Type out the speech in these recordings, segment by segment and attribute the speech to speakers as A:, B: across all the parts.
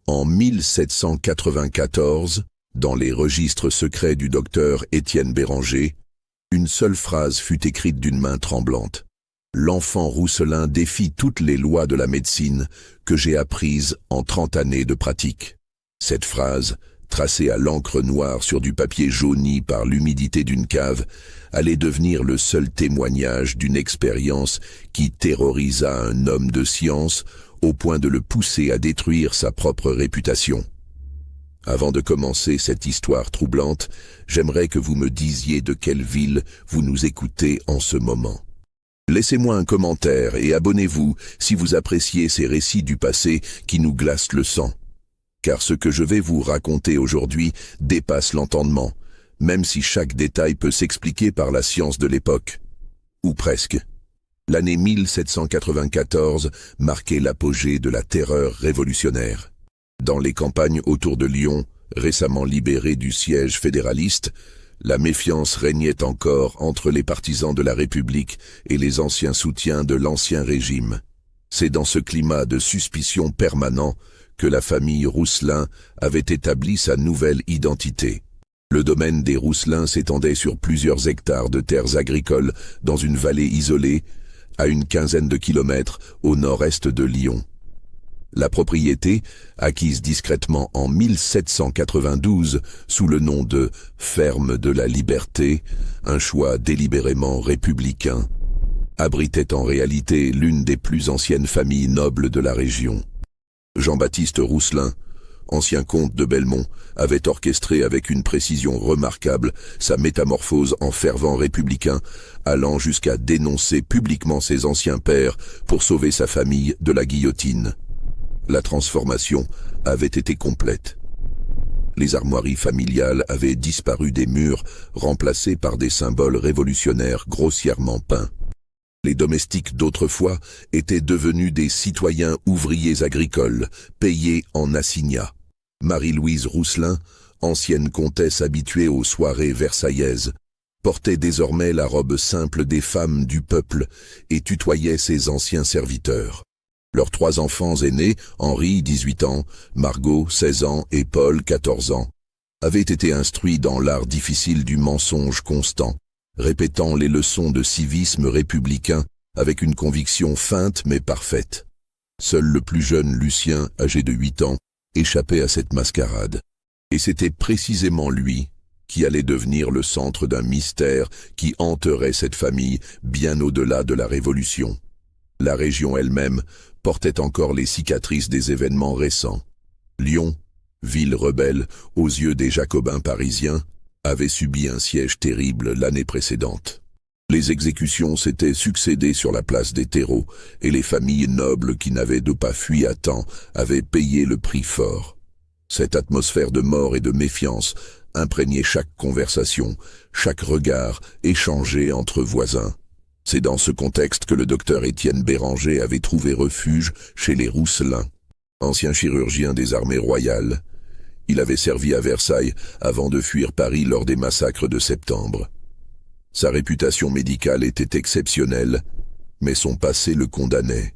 A: En 1794, dans les registres secrets du docteur Étienne Béranger, une seule phrase fut écrite d'une main tremblante. L'enfant Rousselin défie toutes les lois de la médecine que j'ai apprises en 30 années de pratique. Cette phrase, tracée à l'encre noire sur du papier jauni par l'humidité d'une cave, allait devenir le seul témoignage d'une expérience qui terrorisa un homme de science au point de le pousser à détruire sa propre réputation. Avant de commencer cette histoire troublante, j'aimerais que vous me disiez de quelle ville vous nous écoutez en ce moment. Laissez-moi un commentaire et abonnez-vous si vous appréciez ces récits du passé qui nous glacent le sang. Car ce que je vais vous raconter aujourd'hui dépasse l'entendement, même si chaque détail peut s'expliquer par la science de l'époque. Ou presque. L'année 1794 marquait l'apogée de la terreur révolutionnaire. Dans les campagnes autour de Lyon, récemment libérées du siège fédéraliste, la méfiance régnait encore entre les partisans de la République et les anciens soutiens de l'Ancien Régime. C'est dans ce climat de suspicion permanent que la famille Rousselin avait établi sa nouvelle identité. Le domaine des Rousselin s'étendait sur plusieurs hectares de terres agricoles dans une vallée isolée, à une quinzaine de kilomètres au nord-est de Lyon. La propriété, acquise discrètement en 1792 sous le nom de « Ferme de la Liberté », un choix délibérément républicain, abritait en réalité l'une des plus anciennes familles nobles de la région. Jean-Baptiste Rousselin, ancien comte de Belmont, avait orchestré avec une précision remarquable sa métamorphose en fervent républicain, allant jusqu'à dénoncer publiquement ses anciens pères pour sauver sa famille de la guillotine. La transformation avait été complète. Les armoiries familiales avaient disparu des murs, remplacées par des symboles révolutionnaires grossièrement peints. Les domestiques d'autrefois étaient devenus des citoyens ouvriers agricoles, payés en assignats. Marie-Louise Rousselin, ancienne comtesse habituée aux soirées versaillaises, portait désormais la robe simple des femmes du peuple et tutoyait ses anciens serviteurs. Leurs 3 enfants aînés, Henri, 18 ans, Margot, 16 ans et Paul, 14 ans, avaient été instruits dans l'art difficile du mensonge constant, répétant les leçons de civisme républicain avec une conviction feinte mais parfaite. Seul le plus jeune Lucien, âgé de 8 ans, échappait à cette mascarade. Et c'était précisément lui qui allait devenir le centre d'un mystère qui hanterait cette famille bien au-delà de la Révolution. La région elle-même portait encore les cicatrices des événements récents. Lyon, ville rebelle aux yeux des jacobins parisiens, avait subi un siège terrible l'année précédente. Les exécutions s'étaient succédé sur la place des terreaux et les familles nobles qui n'avaient pas fui à temps avaient payé le prix fort. Cette atmosphère de mort et de méfiance imprégnait chaque conversation, chaque regard échangé entre voisins. C'est dans ce contexte que le docteur Étienne Béranger avait trouvé refuge chez les Rousselin. Ancien chirurgien des armées royales, il avait servi à Versailles avant de fuir Paris lors des massacres de septembre. Sa réputation médicale était exceptionnelle, mais son passé le condamnait.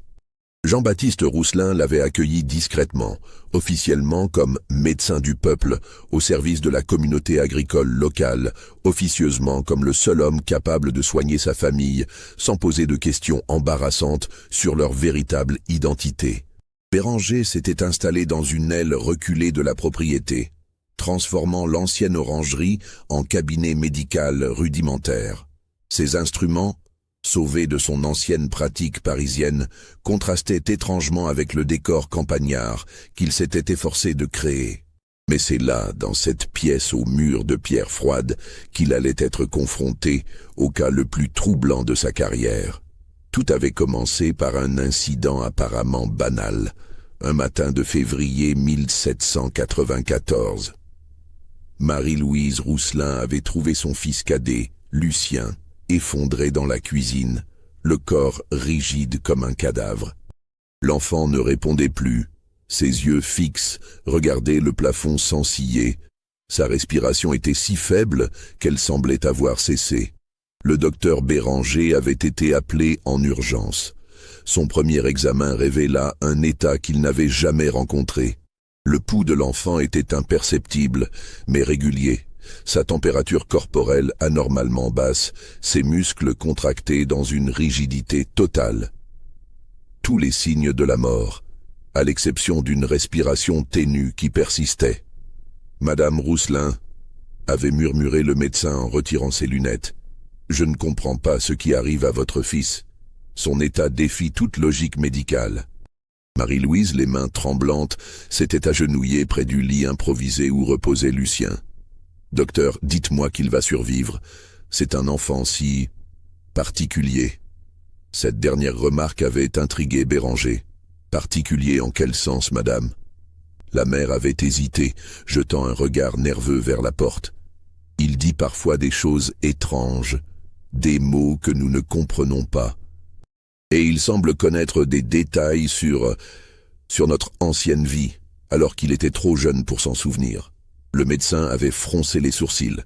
A: Jean-Baptiste Rousselin l'avait accueilli discrètement, officiellement comme médecin du peuple, au service de la communauté agricole locale, officieusement comme le seul homme capable de soigner sa famille, sans poser de questions embarrassantes sur leur véritable identité. Béranger s'était installé dans une aile reculée de la propriété, transformant l'ancienne orangerie en cabinet médical rudimentaire. Ses instruments, sauvés de son ancienne pratique parisienne, contrastaient étrangement avec le décor campagnard qu'il s'était efforcé de créer. Mais c'est là, dans cette pièce aux murs de pierre froide, qu'il allait être confronté au cas le plus troublant de sa carrière. Tout avait commencé par un incident apparemment banal, un matin de février 1794. Marie-Louise Rousselin avait trouvé son fils cadet, Lucien, effondré dans la cuisine, le corps rigide comme un cadavre. L'enfant ne répondait plus, ses yeux fixes regardaient le plafond sans ciller. Sa respiration était si faible qu'elle semblait avoir cessé. Le docteur Béranger avait été appelé en urgence. Son premier examen révéla un état qu'il n'avait jamais rencontré. Le pouls de l'enfant était imperceptible, mais régulier. Sa température corporelle anormalement basse, ses muscles contractés dans une rigidité totale. Tous les signes de la mort, à l'exception d'une respiration ténue qui persistait. Madame Rousselin, avait murmuré le médecin en retirant ses lunettes. Je ne comprends pas ce qui arrive à votre fils. Son état défie toute logique médicale. Marie-Louise, les mains tremblantes, s'était agenouillée près du lit improvisé où reposait Lucien. « Docteur, dites-moi qu'il va survivre. C'est un enfant si... particulier. » Cette dernière remarque avait intrigué Béranger. « Particulier en quel sens, madame ?» La mère avait hésité, jetant un regard nerveux vers la porte. « Il dit parfois des choses étranges, des mots que nous ne comprenons pas. Et il semble connaître des détails sur notre ancienne vie, alors qu'il était trop jeune pour s'en souvenir. » Le médecin avait froncé les sourcils.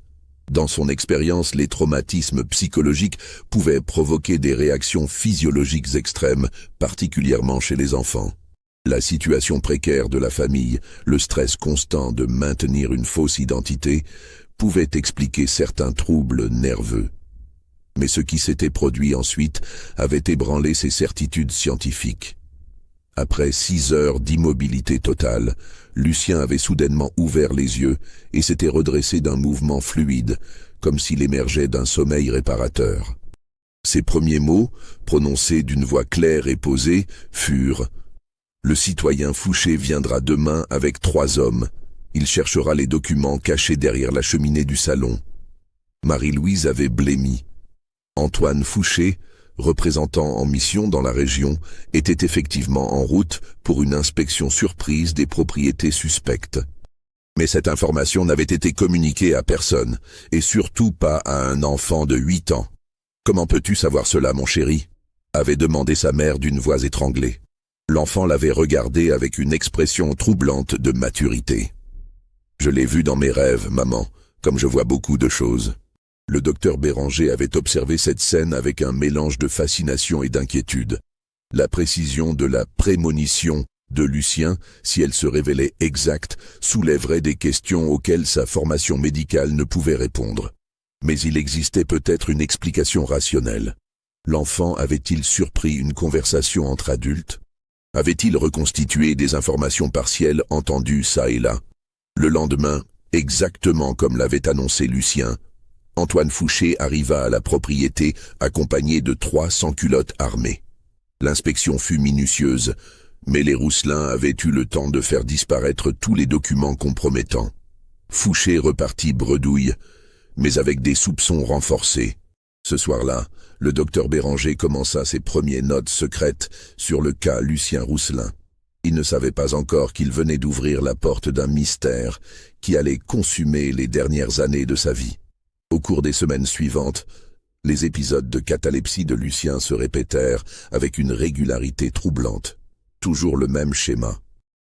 A: Dans son expérience, les traumatismes psychologiques pouvaient provoquer des réactions physiologiques extrêmes, particulièrement chez les enfants. La situation précaire de la famille, le stress constant de maintenir une fausse identité, pouvaient expliquer certains troubles nerveux. Mais ce qui s'était produit ensuite avait ébranlé ses certitudes scientifiques. Après 6 heures d'immobilité totale, Lucien avait soudainement ouvert les yeux et s'était redressé d'un mouvement fluide, comme s'il émergeait d'un sommeil réparateur. Ses premiers mots, prononcés d'une voix claire et posée, furent « Le citoyen Fouché viendra demain avec 3 hommes. Il cherchera les documents cachés derrière la cheminée du salon. » Marie-Louise avait blêmi. Antoine Fouché, représentant en mission dans la région, était effectivement en route pour une inspection surprise des propriétés suspectes. Mais cette information n'avait été communiquée à personne, et surtout pas à un enfant de 8 ans. « Comment peux-tu savoir cela, mon chéri ?» avait demandé sa mère d'une voix étranglée. L'enfant l'avait regardé avec une expression troublante de maturité. « Je l'ai vu dans mes rêves, maman, comme je vois beaucoup de choses. » Le docteur Béranger avait observé cette scène avec un mélange de fascination et d'inquiétude. La précision de la prémonition de Lucien, si elle se révélait exacte, soulèverait des questions auxquelles sa formation médicale ne pouvait répondre. Mais il existait peut-être une explication rationnelle. L'enfant avait-il surpris une conversation entre adultes? Avait-il reconstitué des informations partielles entendues çà et là? Le lendemain, exactement comme l'avait annoncé Lucien, Antoine Fouché arriva à la propriété accompagné de 3 sans-culottes armés. L'inspection fut minutieuse, mais les Rousselin avaient eu le temps de faire disparaître tous les documents compromettants. Fouché repartit bredouille, mais avec des soupçons renforcés. Ce soir-là, le docteur Béranger commença ses premières notes secrètes sur le cas Lucien Rousselin. Il ne savait pas encore qu'il venait d'ouvrir la porte d'un mystère qui allait consumer les dernières années de sa vie. Au cours des semaines suivantes, les épisodes de catalepsie de Lucien se répétèrent avec une régularité troublante. Toujours le même schéma.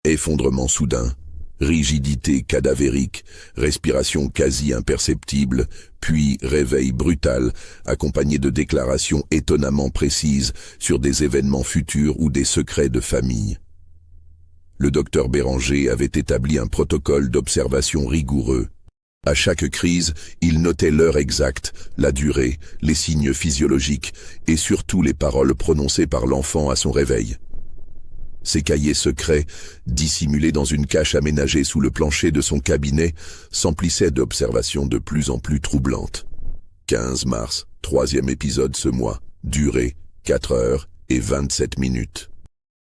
A: Effondrement soudain, rigidité cadavérique, respiration quasi imperceptible, puis réveil brutal, accompagné de déclarations étonnamment précises sur des événements futurs ou des secrets de famille. Le docteur Béranger avait établi un protocole d'observation rigoureux. À chaque crise, il notait l'heure exacte, la durée, les signes physiologiques et surtout les paroles prononcées par l'enfant à son réveil. Ses cahiers secrets, dissimulés dans une cache aménagée sous le plancher de son cabinet, s'emplissaient d'observations de plus en plus troublantes. 15 mars, 3e épisode ce mois, durée 4 heures et 27 minutes.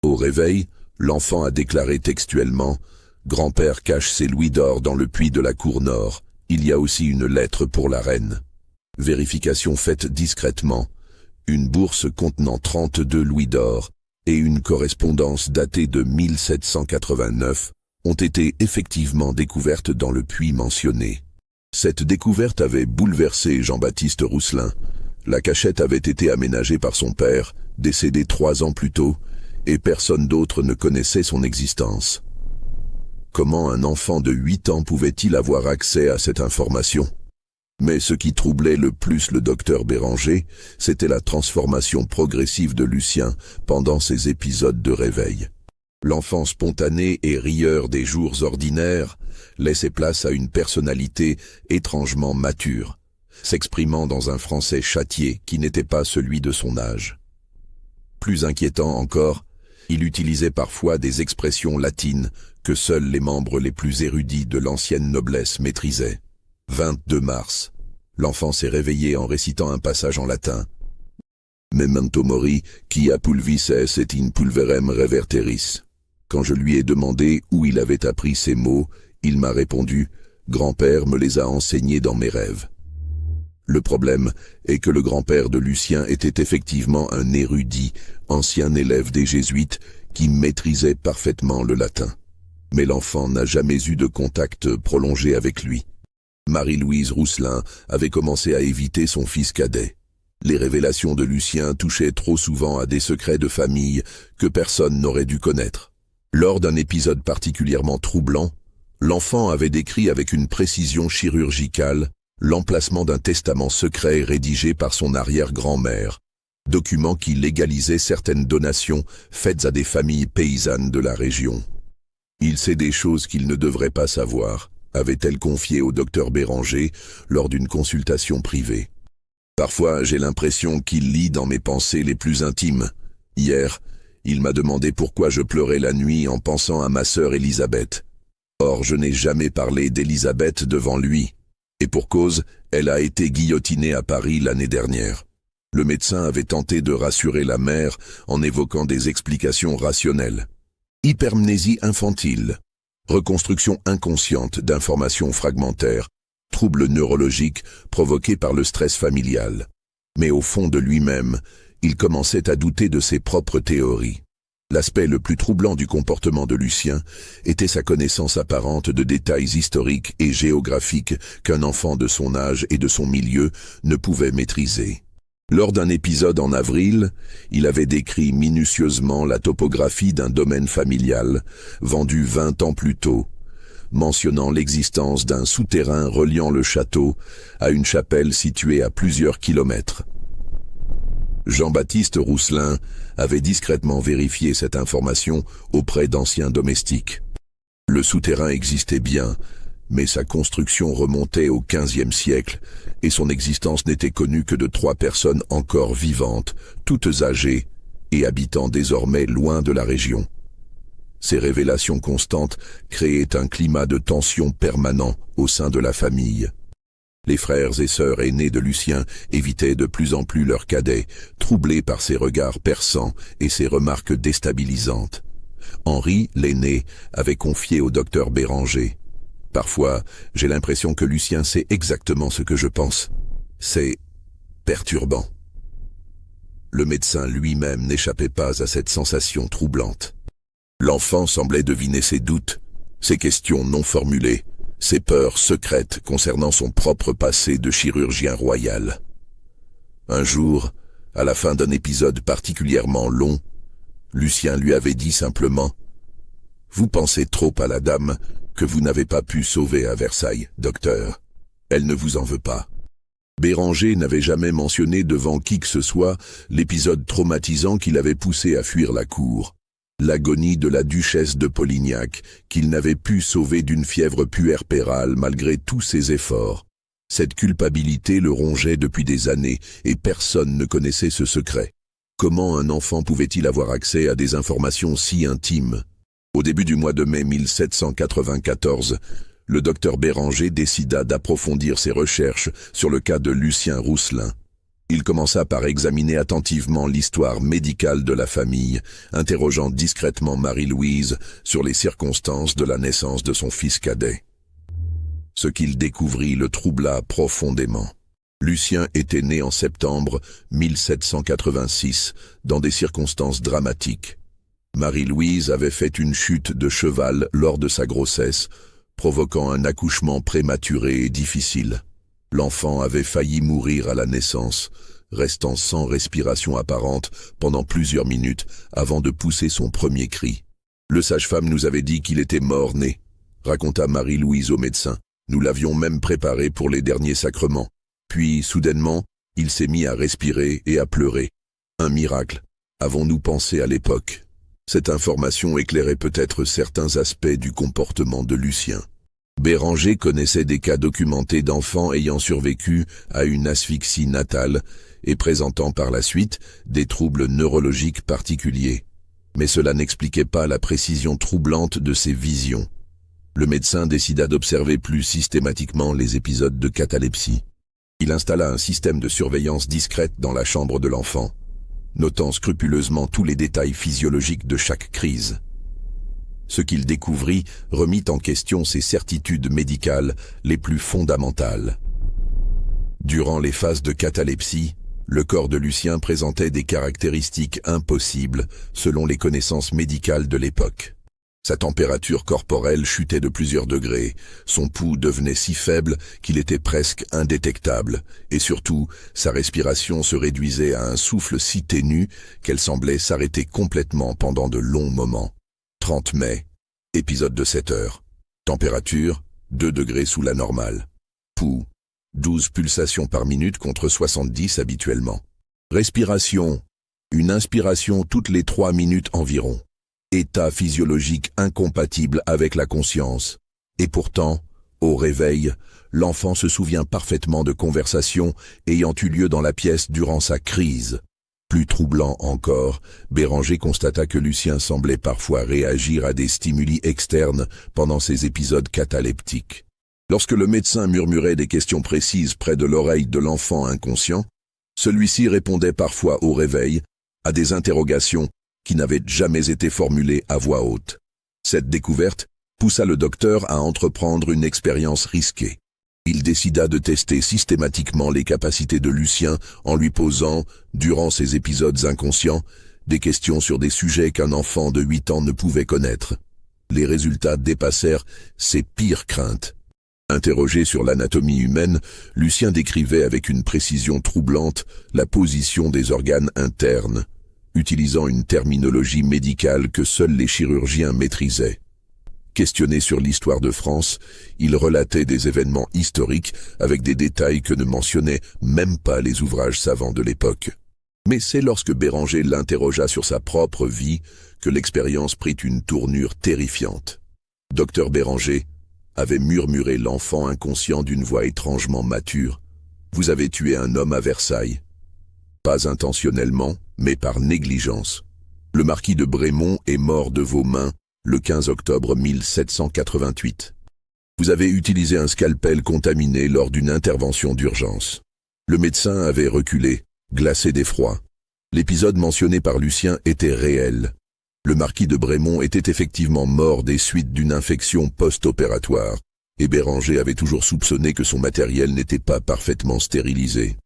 A: Au réveil, l'enfant a déclaré textuellement « Grand-père cache ses louis d'or dans le puits de la cour nord. Il y a aussi une lettre pour la reine. » Vérification faite discrètement. Une bourse contenant 32 louis d'or et une correspondance datée de 1789 ont été effectivement découvertes dans le puits mentionné. Cette découverte avait bouleversé Jean-Baptiste Rousselin. La cachette avait été aménagée par son père, décédé 3 ans plus tôt, et personne d'autre ne connaissait son existence. Comment un enfant de 8 ans pouvait-il avoir accès à cette information? Mais ce qui troublait le plus le docteur Béranger, c'était la transformation progressive de Lucien pendant ces épisodes de réveil. L'enfant spontané et rieur des jours ordinaires laissait place à une personnalité étrangement mature, s'exprimant dans un français châtié qui n'était pas celui de son âge. Plus inquiétant encore, il utilisait parfois des expressions latines que seuls les membres les plus érudits de l'ancienne noblesse maîtrisaient. 22 mars. L'enfant s'est réveillé en récitant un passage en latin. Memento mori, quia pulvis es et in pulverem reverteris. Quand je lui ai demandé où il avait appris ces mots, il m'a répondu « Grand-père me les a enseignés dans mes rêves ». Le problème est que le grand-père de Lucien était effectivement un érudit, ancien élève des jésuites, qui maîtrisait parfaitement le latin. Mais l'enfant n'a jamais eu de contact prolongé avec lui. Marie-Louise Rousselin avait commencé à éviter son fils cadet. Les révélations de Lucien touchaient trop souvent à des secrets de famille que personne n'aurait dû connaître. Lors d'un épisode particulièrement troublant, l'enfant avait décrit avec une précision chirurgicale l'emplacement d'un testament secret rédigé par son arrière-grand-mère, document qui légalisait certaines donations faites à des familles paysannes de la région. Il sait des choses qu'il ne devrait pas savoir, avait-elle confié au docteur Béranger lors d'une consultation privée. Parfois, j'ai l'impression qu'il lit dans mes pensées les plus intimes. Hier, il m'a demandé pourquoi je pleurais la nuit en pensant à ma sœur Élisabeth. Or, je n'ai jamais parlé d'Élisabeth devant lui. Et pour cause, elle a été guillotinée à Paris l'année dernière. Le médecin avait tenté de rassurer la mère en évoquant des explications rationnelles. Hypermnésie infantile, reconstruction inconsciente d'informations fragmentaires, troubles neurologiques provoqués par le stress familial. Mais au fond de lui-même, il commençait à douter de ses propres théories. L'aspect le plus troublant du comportement de Lucien était sa connaissance apparente de détails historiques et géographiques qu'un enfant de son âge et de son milieu ne pouvait maîtriser. Lors d'un épisode en avril, il avait décrit minutieusement la topographie d'un domaine familial, vendu 20 ans plus tôt, mentionnant l'existence d'un souterrain reliant le château à une chapelle située à plusieurs kilomètres. Jean-Baptiste Rousselin avait discrètement vérifié cette information auprès d'anciens domestiques. Le souterrain existait bien, mais sa construction remontait au XVe siècle et son existence n'était connue que de 3 personnes encore vivantes, toutes âgées et habitant désormais loin de la région. Ces révélations constantes créaient un climat de tension permanent au sein de la famille. Les frères et sœurs aînés de Lucien évitaient de plus en plus leur cadet, troublés par ses regards perçants et ses remarques déstabilisantes. Henri, l'aîné, avait confié au docteur Béranger. « Parfois, j'ai l'impression que Lucien sait exactement ce que je pense. C'est perturbant. » Le médecin lui-même n'échappait pas à cette sensation troublante. L'enfant semblait deviner ses doutes, ses questions non formulées, ses peurs secrètes concernant son propre passé de chirurgien royal. Un jour, à la fin d'un épisode particulièrement long, Lucien lui avait dit simplement « Vous pensez trop à la dame que vous n'avez pas pu sauver à Versailles, docteur. Elle ne vous en veut pas. » Béranger n'avait jamais mentionné devant qui que ce soit l'épisode traumatisant qui l'avait poussé à fuir la cour. L'agonie de la duchesse de Polignac, qu'il n'avait pu sauver d'une fièvre puerpérale malgré tous ses efforts. Cette culpabilité le rongeait depuis des années et personne ne connaissait ce secret. Comment un enfant pouvait-il avoir accès à des informations si intimes? Au début du mois de mai 1794, le docteur Béranger décida d'approfondir ses recherches sur le cas de Lucien Rousselin. Il commença par examiner attentivement l'histoire médicale de la famille, interrogeant discrètement Marie-Louise sur les circonstances de la naissance de son fils cadet. Ce qu'il découvrit le troubla profondément. Lucien était né en septembre 1786, dans des circonstances dramatiques. Marie-Louise avait fait une chute de cheval lors de sa grossesse, provoquant un accouchement prématuré et difficile. L'enfant avait failli mourir à la naissance, restant sans respiration apparente pendant plusieurs minutes avant de pousser son premier cri. Le sage-femme nous avait dit qu'il était mort-né, raconta Marie-Louise au médecin. Nous l'avions même préparé pour les derniers sacrements. Puis, soudainement, il s'est mis à respirer et à pleurer. Un miracle, avons-nous pensé à l'époque. Cette information éclairait peut-être certains aspects du comportement de Lucien. Béranger connaissait des cas documentés d'enfants ayant survécu à une asphyxie natale et présentant par la suite des troubles neurologiques particuliers. Mais cela n'expliquait pas la précision troublante de ses visions. Le médecin décida d'observer plus systématiquement les épisodes de catalepsie. Il installa un système de surveillance discrète dans la chambre de l'enfant, notant scrupuleusement tous les détails physiologiques de chaque crise. Ce qu'il découvrit remit en question ses certitudes médicales les plus fondamentales. Durant les phases de catalepsie, le corps de Lucien présentait des caractéristiques impossibles selon les connaissances médicales de l'époque. Sa température corporelle chutait de plusieurs degrés, son pouls devenait si faible qu'il était presque indétectable, et surtout, sa respiration se réduisait à un souffle si ténu qu'elle semblait s'arrêter complètement pendant de longs moments. 30 mai, épisode de 7 heures. Température, 2 degrés sous la normale. Pouls, 12 pulsations par minute contre 70 habituellement. Respiration, une inspiration toutes les 3 minutes environ. État physiologique incompatible avec la conscience. Et pourtant, au réveil, l'enfant se souvient parfaitement de conversations ayant eu lieu dans la pièce durant sa crise. Plus troublant encore, Béranger constata que Lucien semblait parfois réagir à des stimuli externes pendant ces épisodes cataleptiques. Lorsque le médecin murmurait des questions précises près de l'oreille de l'enfant inconscient, celui-ci répondait parfois au réveil à des interrogations qui n'avaient jamais été formulées à voix haute. Cette découverte poussa le docteur à entreprendre une expérience risquée. Il décida de tester systématiquement les capacités de Lucien en lui posant, durant ces épisodes inconscients, des questions sur des sujets qu'un enfant de 8 ans ne pouvait connaître. Les résultats dépassèrent ses pires craintes. Interrogé sur l'anatomie humaine, Lucien décrivait avec une précision troublante la position des organes internes, utilisant une terminologie médicale que seuls les chirurgiens maîtrisaient. Questionné sur l'histoire de France, il relatait des événements historiques avec des détails que ne mentionnaient même pas les ouvrages savants de l'époque. Mais c'est lorsque Béranger l'interrogea sur sa propre vie que l'expérience prit une tournure terrifiante. Docteur Béranger, avait murmuré l'enfant inconscient d'une voix étrangement mature. « Vous avez tué un homme à Versailles. » Pas intentionnellement, mais par négligence. Le marquis de Brémond est mort de vos mains le 15 octobre 1788. Vous avez utilisé un scalpel contaminé lors d'une intervention d'urgence. Le médecin avait reculé, glacé d'effroi. L'épisode mentionné par Lucien était réel. Le marquis de Brémond était effectivement mort des suites d'une infection post-opératoire, et Béranger avait toujours soupçonné que son matériel n'était pas parfaitement stérilisé.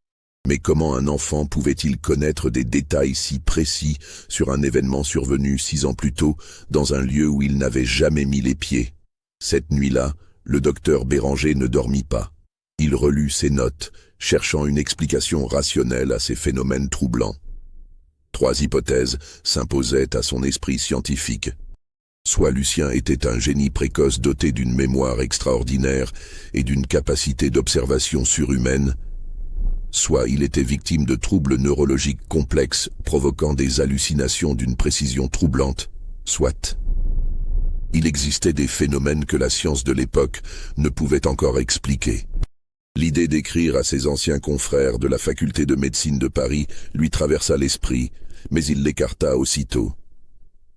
A: Mais comment un enfant pouvait-il connaître des détails si précis sur un événement survenu 6 ans plus tôt dans un lieu où il n'avait jamais mis les pieds? Cette nuit-là, le docteur Béranger ne dormit pas. Il relut ses notes, cherchant une explication rationnelle à ces phénomènes troublants. 3 hypothèses s'imposaient à son esprit scientifique. Soit Lucien était un génie précoce doté d'une mémoire extraordinaire et d'une capacité d'observation surhumaine, soit il était victime de troubles neurologiques complexes provoquant des hallucinations d'une précision troublante, soit il existait des phénomènes que la science de l'époque ne pouvait encore expliquer. L'idée d'écrire à ses anciens confrères de la faculté de médecine de Paris lui traversa l'esprit, mais il l'écarta aussitôt.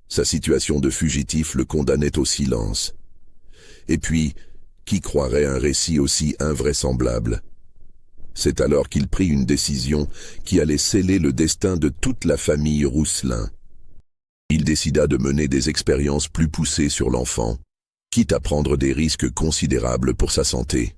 A: Sa situation de fugitif le condamnait au silence. Et puis, qui croirait un récit aussi invraisemblable ? C'est alors qu'il prit une décision qui allait sceller le destin de toute la famille Rousselin. Il décida de mener des expériences plus poussées sur l'enfant, quitte à prendre des risques considérables pour sa santé.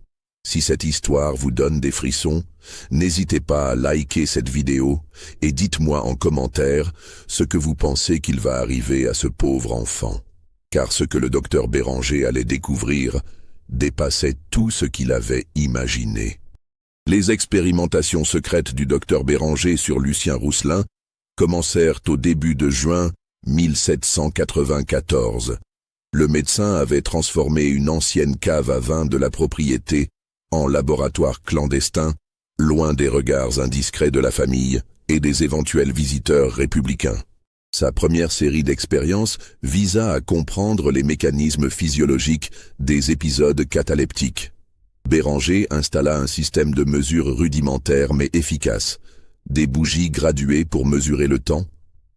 A: Si cette histoire vous donne des frissons, n'hésitez pas à liker cette vidéo et dites-moi en commentaire ce que vous pensez qu'il va arriver à ce pauvre enfant. Car ce que le docteur Béranger allait découvrir dépassait tout ce qu'il avait imaginé. Les expérimentations secrètes du docteur Béranger sur Lucien Rousselin commencèrent au début de juin 1794. Le médecin avait transformé une ancienne cave à vin de la propriété en laboratoire clandestin, loin des regards indiscrets de la famille et des éventuels visiteurs républicains. Sa première série d'expériences visa à comprendre les mécanismes physiologiques des épisodes cataleptiques. Béranger installa un système de mesure rudimentaire mais efficace, des bougies graduées pour mesurer le temps,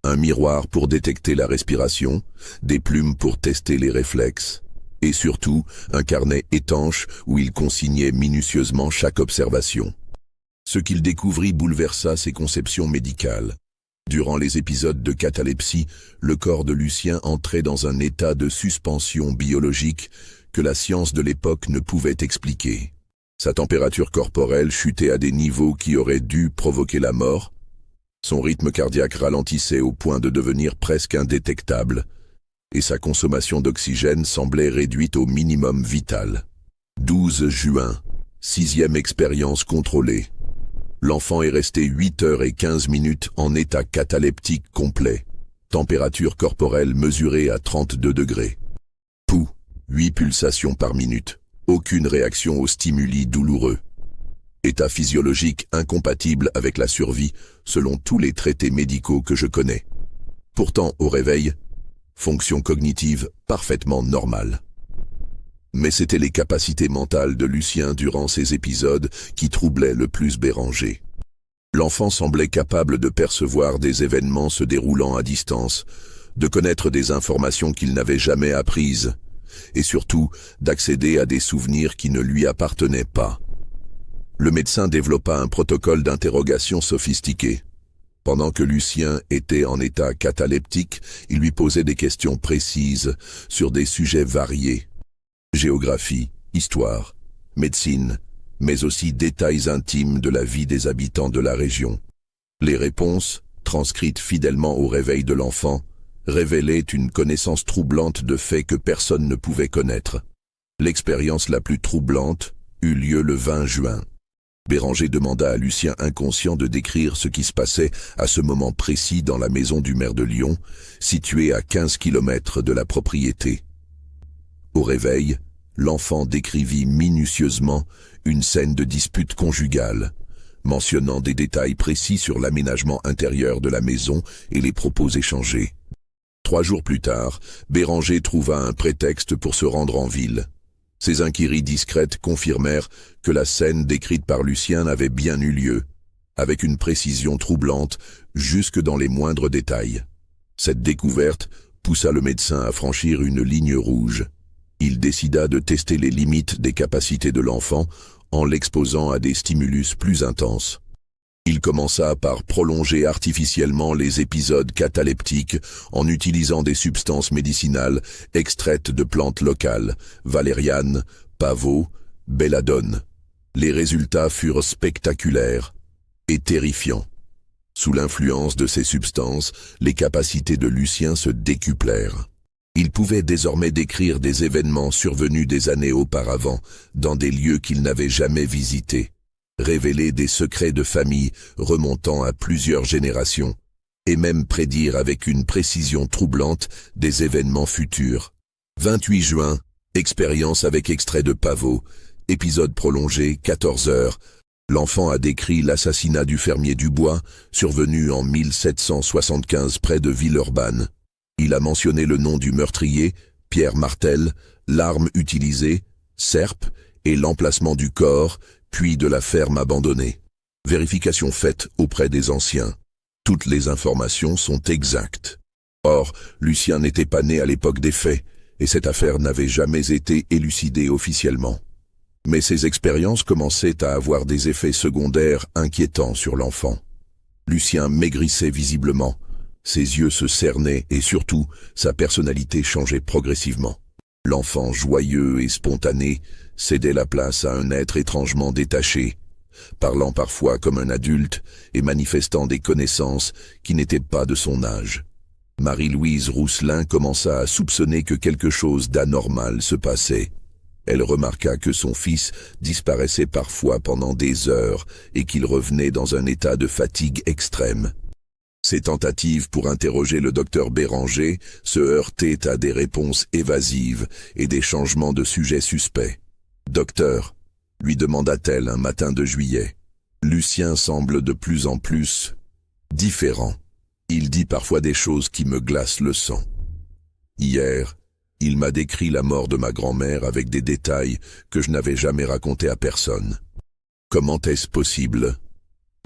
A: un miroir pour détecter la respiration, des plumes pour tester les réflexes, et surtout un carnet étanche où il consignait minutieusement chaque observation. Ce qu'il découvrit bouleversa ses conceptions médicales. Durant les épisodes de catalepsie, le corps de Lucien entrait dans un état de suspension biologique que la science de l'époque ne pouvait expliquer. Sa température corporelle chutait à des niveaux qui auraient dû provoquer la mort. Son rythme cardiaque ralentissait au point de devenir presque indétectable, et sa consommation d'oxygène semblait réduite au minimum vital. 12 juin, 6e expérience contrôlée. L'enfant est resté 8 heures et 15 minutes en état cataleptique complet. Température corporelle mesurée à 32 degrés. Pouls, 8 pulsations par minute. Aucune réaction aux stimuli douloureux. État physiologique incompatible avec la survie, selon tous les traités médicaux que je connais. Pourtant, au réveil, fonction cognitive parfaitement normale. Mais c'étaient les capacités mentales de Lucien durant ces épisodes qui troublaient le plus Béranger. L'enfant semblait capable de percevoir des événements se déroulant à distance, de connaître des informations qu'il n'avait jamais apprises, et surtout d'accéder à des souvenirs qui ne lui appartenaient pas. Le médecin développa un protocole d'interrogation sophistiqué. Pendant que Lucien était en état cataleptique, il lui posait des questions précises sur des sujets variés. Géographie, histoire, médecine, mais aussi détails intimes de la vie des habitants de la région. Les réponses, transcrites fidèlement au réveil de l'enfant, révélaient une connaissance troublante de faits que personne ne pouvait connaître. L'expérience la plus troublante eut lieu le 20 juin. Béranger demanda à Lucien inconscient de décrire ce qui se passait à ce moment précis dans la maison du maire de Lyon, située à 15 km de la propriété. Au réveil, l'enfant décrivit minutieusement une scène de dispute conjugale, mentionnant des détails précis sur l'aménagement intérieur de la maison et les propos échangés. 3 jours plus tard, Béranger trouva un prétexte pour se rendre en ville. Ses inquiries discrètes confirmèrent que la scène décrite par Lucien avait bien eu lieu, avec une précision troublante jusque dans les moindres détails. Cette découverte poussa le médecin à franchir une ligne rouge. Il décida de tester les limites des capacités de l'enfant en l'exposant à des stimulus plus intenses. Il commença par prolonger artificiellement les épisodes cataleptiques en utilisant des substances médicinales extraites de plantes locales, valériane, pavot, belladone. Les résultats furent spectaculaires et terrifiants. Sous l'influence de ces substances, les capacités de Lucien se décuplèrent. Il pouvait désormais décrire des événements survenus des années auparavant, dans des lieux qu'il n'avait jamais visités, révéler des secrets de famille remontant à plusieurs générations, et même prédire avec une précision troublante des événements futurs. 28 juin, expérience avec extrait de pavot, épisode prolongé, 14 heures. L'enfant a décrit l'assassinat du fermier Dubois, survenu en 1775 près de Villeurbanne. Il a mentionné le nom du meurtrier, Pierre Martel, l'arme utilisée, serpe, et l'emplacement du corps, puis de la ferme abandonnée. Vérification faite auprès des anciens. Toutes les informations sont exactes. Or, Lucien n'était pas né à l'époque des faits, et cette affaire n'avait jamais été élucidée officiellement. Mais ces expériences commençaient à avoir des effets secondaires inquiétants sur l'enfant. Lucien maigrissait visiblement. Ses yeux se cernaient et surtout, sa personnalité changeait progressivement. L'enfant joyeux et spontané cédait la place à un être étrangement détaché, parlant parfois comme un adulte et manifestant des connaissances qui n'étaient pas de son âge. Marie-Louise Rousselin commença à soupçonner que quelque chose d'anormal se passait. Elle remarqua que son fils disparaissait parfois pendant des heures et qu'il revenait dans un état de fatigue extrême. Ses tentatives pour interroger le docteur Béranger se heurtaient à des réponses évasives et des changements de sujet suspects. « Docteur », lui demanda-t-elle un matin de juillet, « Lucien semble de plus en plus différent. Il dit parfois des choses qui me glacent le sang. Hier, il m'a décrit la mort de ma grand-mère avec des détails que je n'avais jamais racontés à personne. Comment est-ce possible ?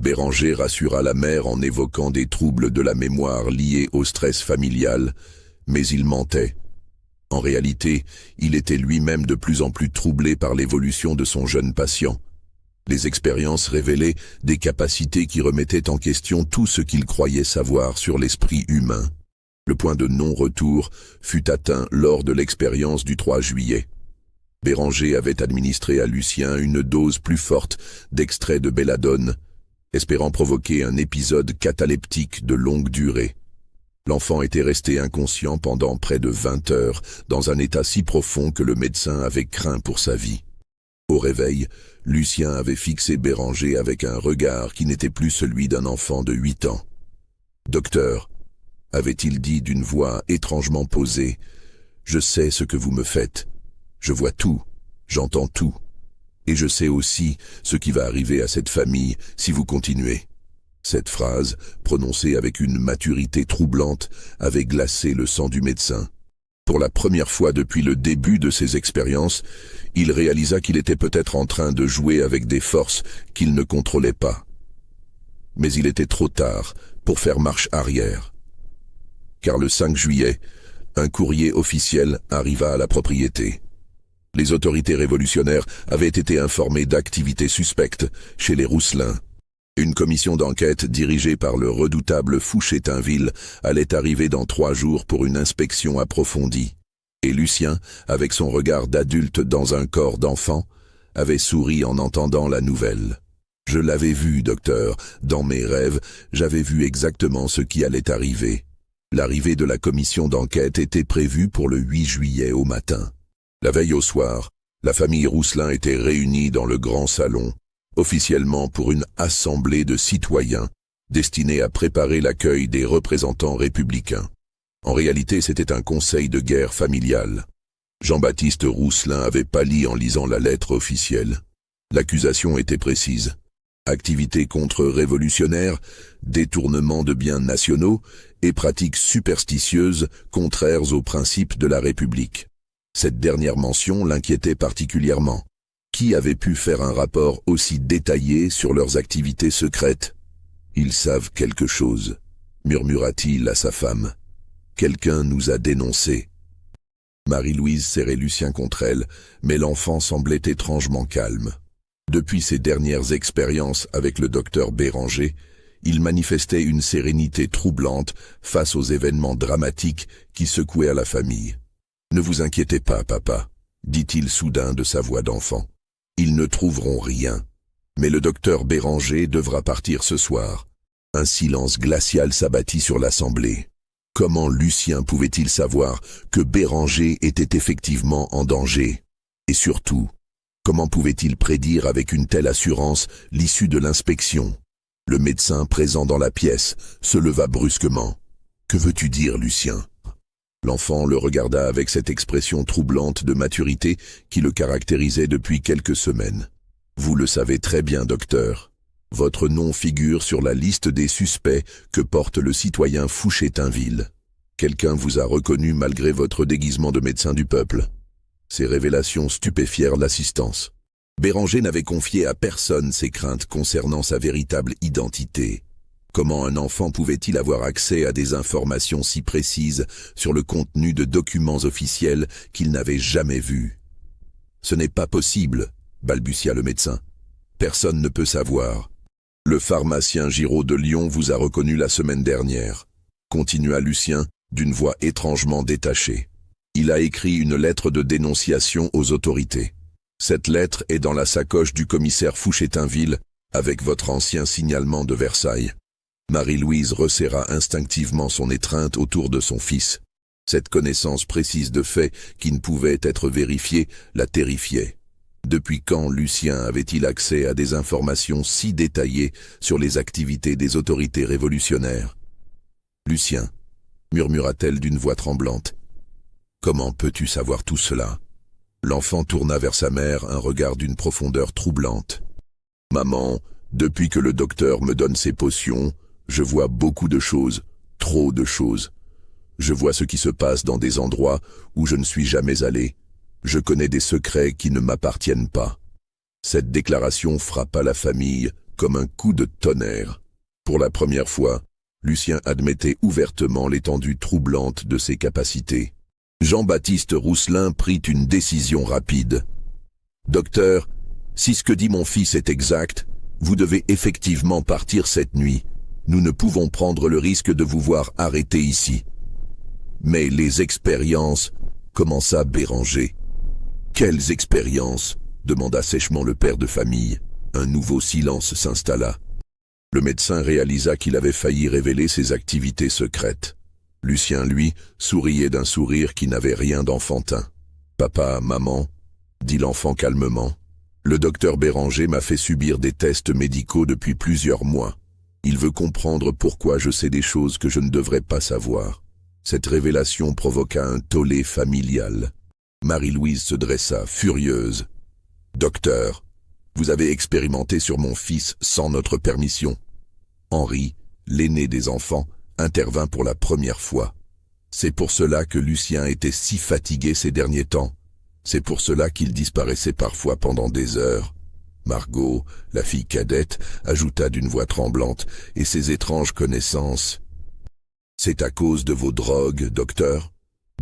A: Béranger rassura la mère en évoquant des troubles de la mémoire liés au stress familial, mais il mentait. En réalité, il était lui-même de plus en plus troublé par l'évolution de son jeune patient. Les expériences révélaient des capacités qui remettaient en question tout ce qu'il croyait savoir sur l'esprit humain. Le point de non-retour fut atteint lors de l'expérience du 3 juillet. Béranger avait administré à Lucien une dose plus forte d'extrait de belladone, espérant provoquer un épisode cataleptique de longue durée. L'enfant était resté inconscient pendant près de 20 heures, dans un état si profond que le médecin avait craint pour sa vie. Au réveil, Lucien avait fixé Béranger avec un regard qui n'était plus celui d'un enfant de 8 ans. « Docteur », avait-il dit d'une voix étrangement posée, « je sais ce que vous me faites. Je vois tout, j'entends tout. Et je sais aussi ce qui va arriver à cette famille si vous continuez. » Cette phrase, prononcée avec une maturité troublante, avait glacé le sang du médecin. Pour la première fois depuis le début de ses expériences, il réalisa qu'il était peut-être en train de jouer avec des forces qu'il ne contrôlait pas. Mais il était trop tard pour faire marche arrière. Car le 5 juillet, un courrier officiel arriva à la propriété. Les autorités révolutionnaires avaient été informées d'activités suspectes chez les Rousselin. Une commission d'enquête dirigée par le redoutable Fouché-Tinville allait arriver dans 3 jours pour une inspection approfondie. Et Lucien, avec son regard d'adulte dans un corps d'enfant, avait souri en entendant la nouvelle. « Je l'avais vu, docteur. Dans mes rêves, j'avais vu exactement ce qui allait arriver. » L'arrivée de la commission d'enquête était prévue pour le 8 juillet au matin. La veille au soir, la famille Rousselin était réunie dans le grand salon, officiellement pour une assemblée de citoyens destinée à préparer l'accueil des représentants républicains. En réalité, c'était un conseil de guerre familial. Jean-Baptiste Rousselin avait pâli en lisant la lettre officielle. L'accusation était précise. Activités contre-révolutionnaires, détournement de biens nationaux et pratiques superstitieuses contraires aux principes de la République. Cette dernière mention l'inquiétait particulièrement. Qui avait pu faire un rapport aussi détaillé sur leurs activités secrètes ? « Ils savent quelque chose », murmura-t-il à sa femme. « Quelqu'un nous a dénoncés. » Marie-Louise serrait Lucien contre elle, mais l'enfant semblait étrangement calme. Depuis ses dernières expériences avec le docteur Béranger, il manifestait une sérénité troublante face aux événements dramatiques qui secouèrent la famille. « Ne vous inquiétez pas, papa », dit-il soudain de sa voix d'enfant. « Ils ne trouveront rien. Mais le docteur Béranger devra partir ce soir. » Un silence glacial s'abattit sur l'assemblée. Comment Lucien pouvait-il savoir que Béranger était effectivement en danger? Et surtout, comment pouvait-il prédire avec une telle assurance l'issue de l'inspection? Le médecin présent dans la pièce se leva brusquement. « Que veux-tu dire, Lucien ?» L'enfant le regarda avec cette expression troublante de maturité qui le caractérisait depuis quelques semaines. « Vous le savez très bien, docteur. Votre nom figure sur la liste des suspects que porte le citoyen Fouché-Tinville. Quelqu'un vous a reconnu malgré votre déguisement de médecin du peuple. » Ces révélations stupéfièrent l'assistance. Béranger n'avait confié à personne ses craintes concernant sa véritable identité. Comment un enfant pouvait-il avoir accès à des informations si précises sur le contenu de documents officiels qu'il n'avait jamais vus? « Ce n'est pas possible, » balbutia le médecin. « Personne ne peut savoir. Le pharmacien Giraud de Lyon vous a reconnu la semaine dernière, » continua Lucien d'une voix étrangement détachée. « Il a écrit une lettre de dénonciation aux autorités. Cette lettre est dans la sacoche du commissaire Fouché-Tinville avec votre ancien signalement de Versailles. » Marie-Louise resserra instinctivement son étreinte autour de son fils. Cette connaissance précise de faits qui ne pouvaient être vérifiés la terrifiait. Depuis quand Lucien avait-il accès à des informations si détaillées sur les activités des autorités révolutionnaires? « Lucien, » murmura-t-elle d'une voix tremblante, « comment peux-tu savoir tout cela ?» L'enfant tourna vers sa mère un regard d'une profondeur troublante. « Maman, depuis que le docteur me donne ses potions, je vois beaucoup de choses, trop de choses. Je vois ce qui se passe dans des endroits où je ne suis jamais allé. Je connais des secrets qui ne m'appartiennent pas. » Cette déclaration frappa la famille comme un coup de tonnerre. Pour la première fois, Lucien admettait ouvertement l'étendue troublante de ses capacités. Jean-Baptiste Rousselin prit une décision rapide. « Docteur, si ce que dit mon fils est exact, vous devez effectivement partir cette nuit. Nous ne pouvons prendre le risque de vous voir arrêté ici. » « Mais les expériences, commença Béranger. « Quelles expériences ?» demanda sèchement le père de famille. Un nouveau silence s'installa. Le médecin réalisa qu'il avait failli révéler ses activités secrètes. Lucien, lui, souriait d'un sourire qui n'avait rien d'enfantin. « Papa, maman » dit l'enfant calmement. « Le docteur Béranger m'a fait subir des tests médicaux depuis plusieurs mois. Il veut comprendre pourquoi je sais des choses que je ne devrais pas savoir. » Cette révélation provoqua un tollé familial. Marie-Louise se dressa, furieuse. « Docteur, vous avez expérimenté sur mon fils sans notre permission. » Henri, l'aîné des enfants, intervint pour la première fois. « C'est pour cela que Lucien était si fatigué ces derniers temps. C'est pour cela qu'il disparaissait parfois pendant des heures. » Margot, la fille cadette, ajouta d'une voix tremblante, « et ses étranges connaissances. » « C'est à cause de vos drogues, docteur ?»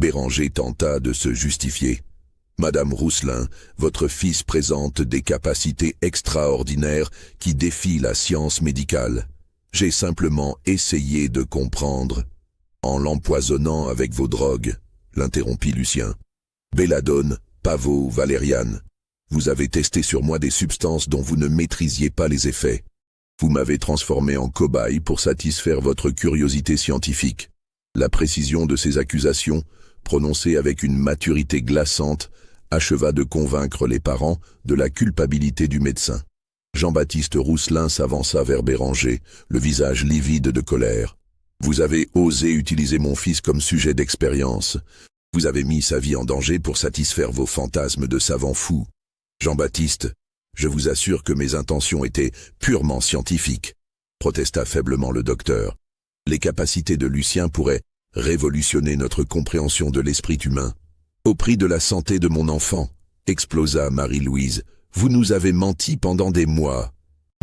A: Béranger tenta de se justifier. « Madame Rousselin, votre fils présente des capacités extraordinaires qui défient la science médicale. J'ai simplement essayé de comprendre. » « En l'empoisonnant avec vos drogues, » l'interrompit Lucien. « Belladone, pavot, valériane. Vous avez testé sur moi des substances dont vous ne maîtrisiez pas les effets. Vous m'avez transformé en cobaye pour satisfaire votre curiosité scientifique. » La précision de ces accusations, prononcées avec une maturité glaçante, acheva de convaincre les parents de la culpabilité du médecin. Jean-Baptiste Rousselin s'avança vers Béranger, le visage livide de colère. « Vous avez osé utiliser mon fils comme sujet d'expérience. Vous avez mis sa vie en danger pour satisfaire vos fantasmes de savant fou. Jean-Baptiste, je vous assure que mes intentions étaient purement scientifiques, » protesta faiblement le docteur. « Les capacités de Lucien pourraient révolutionner notre compréhension de l'esprit humain. Au prix de la santé de mon enfant, » explosa Marie-Louise. « Vous nous avez menti pendant des mois.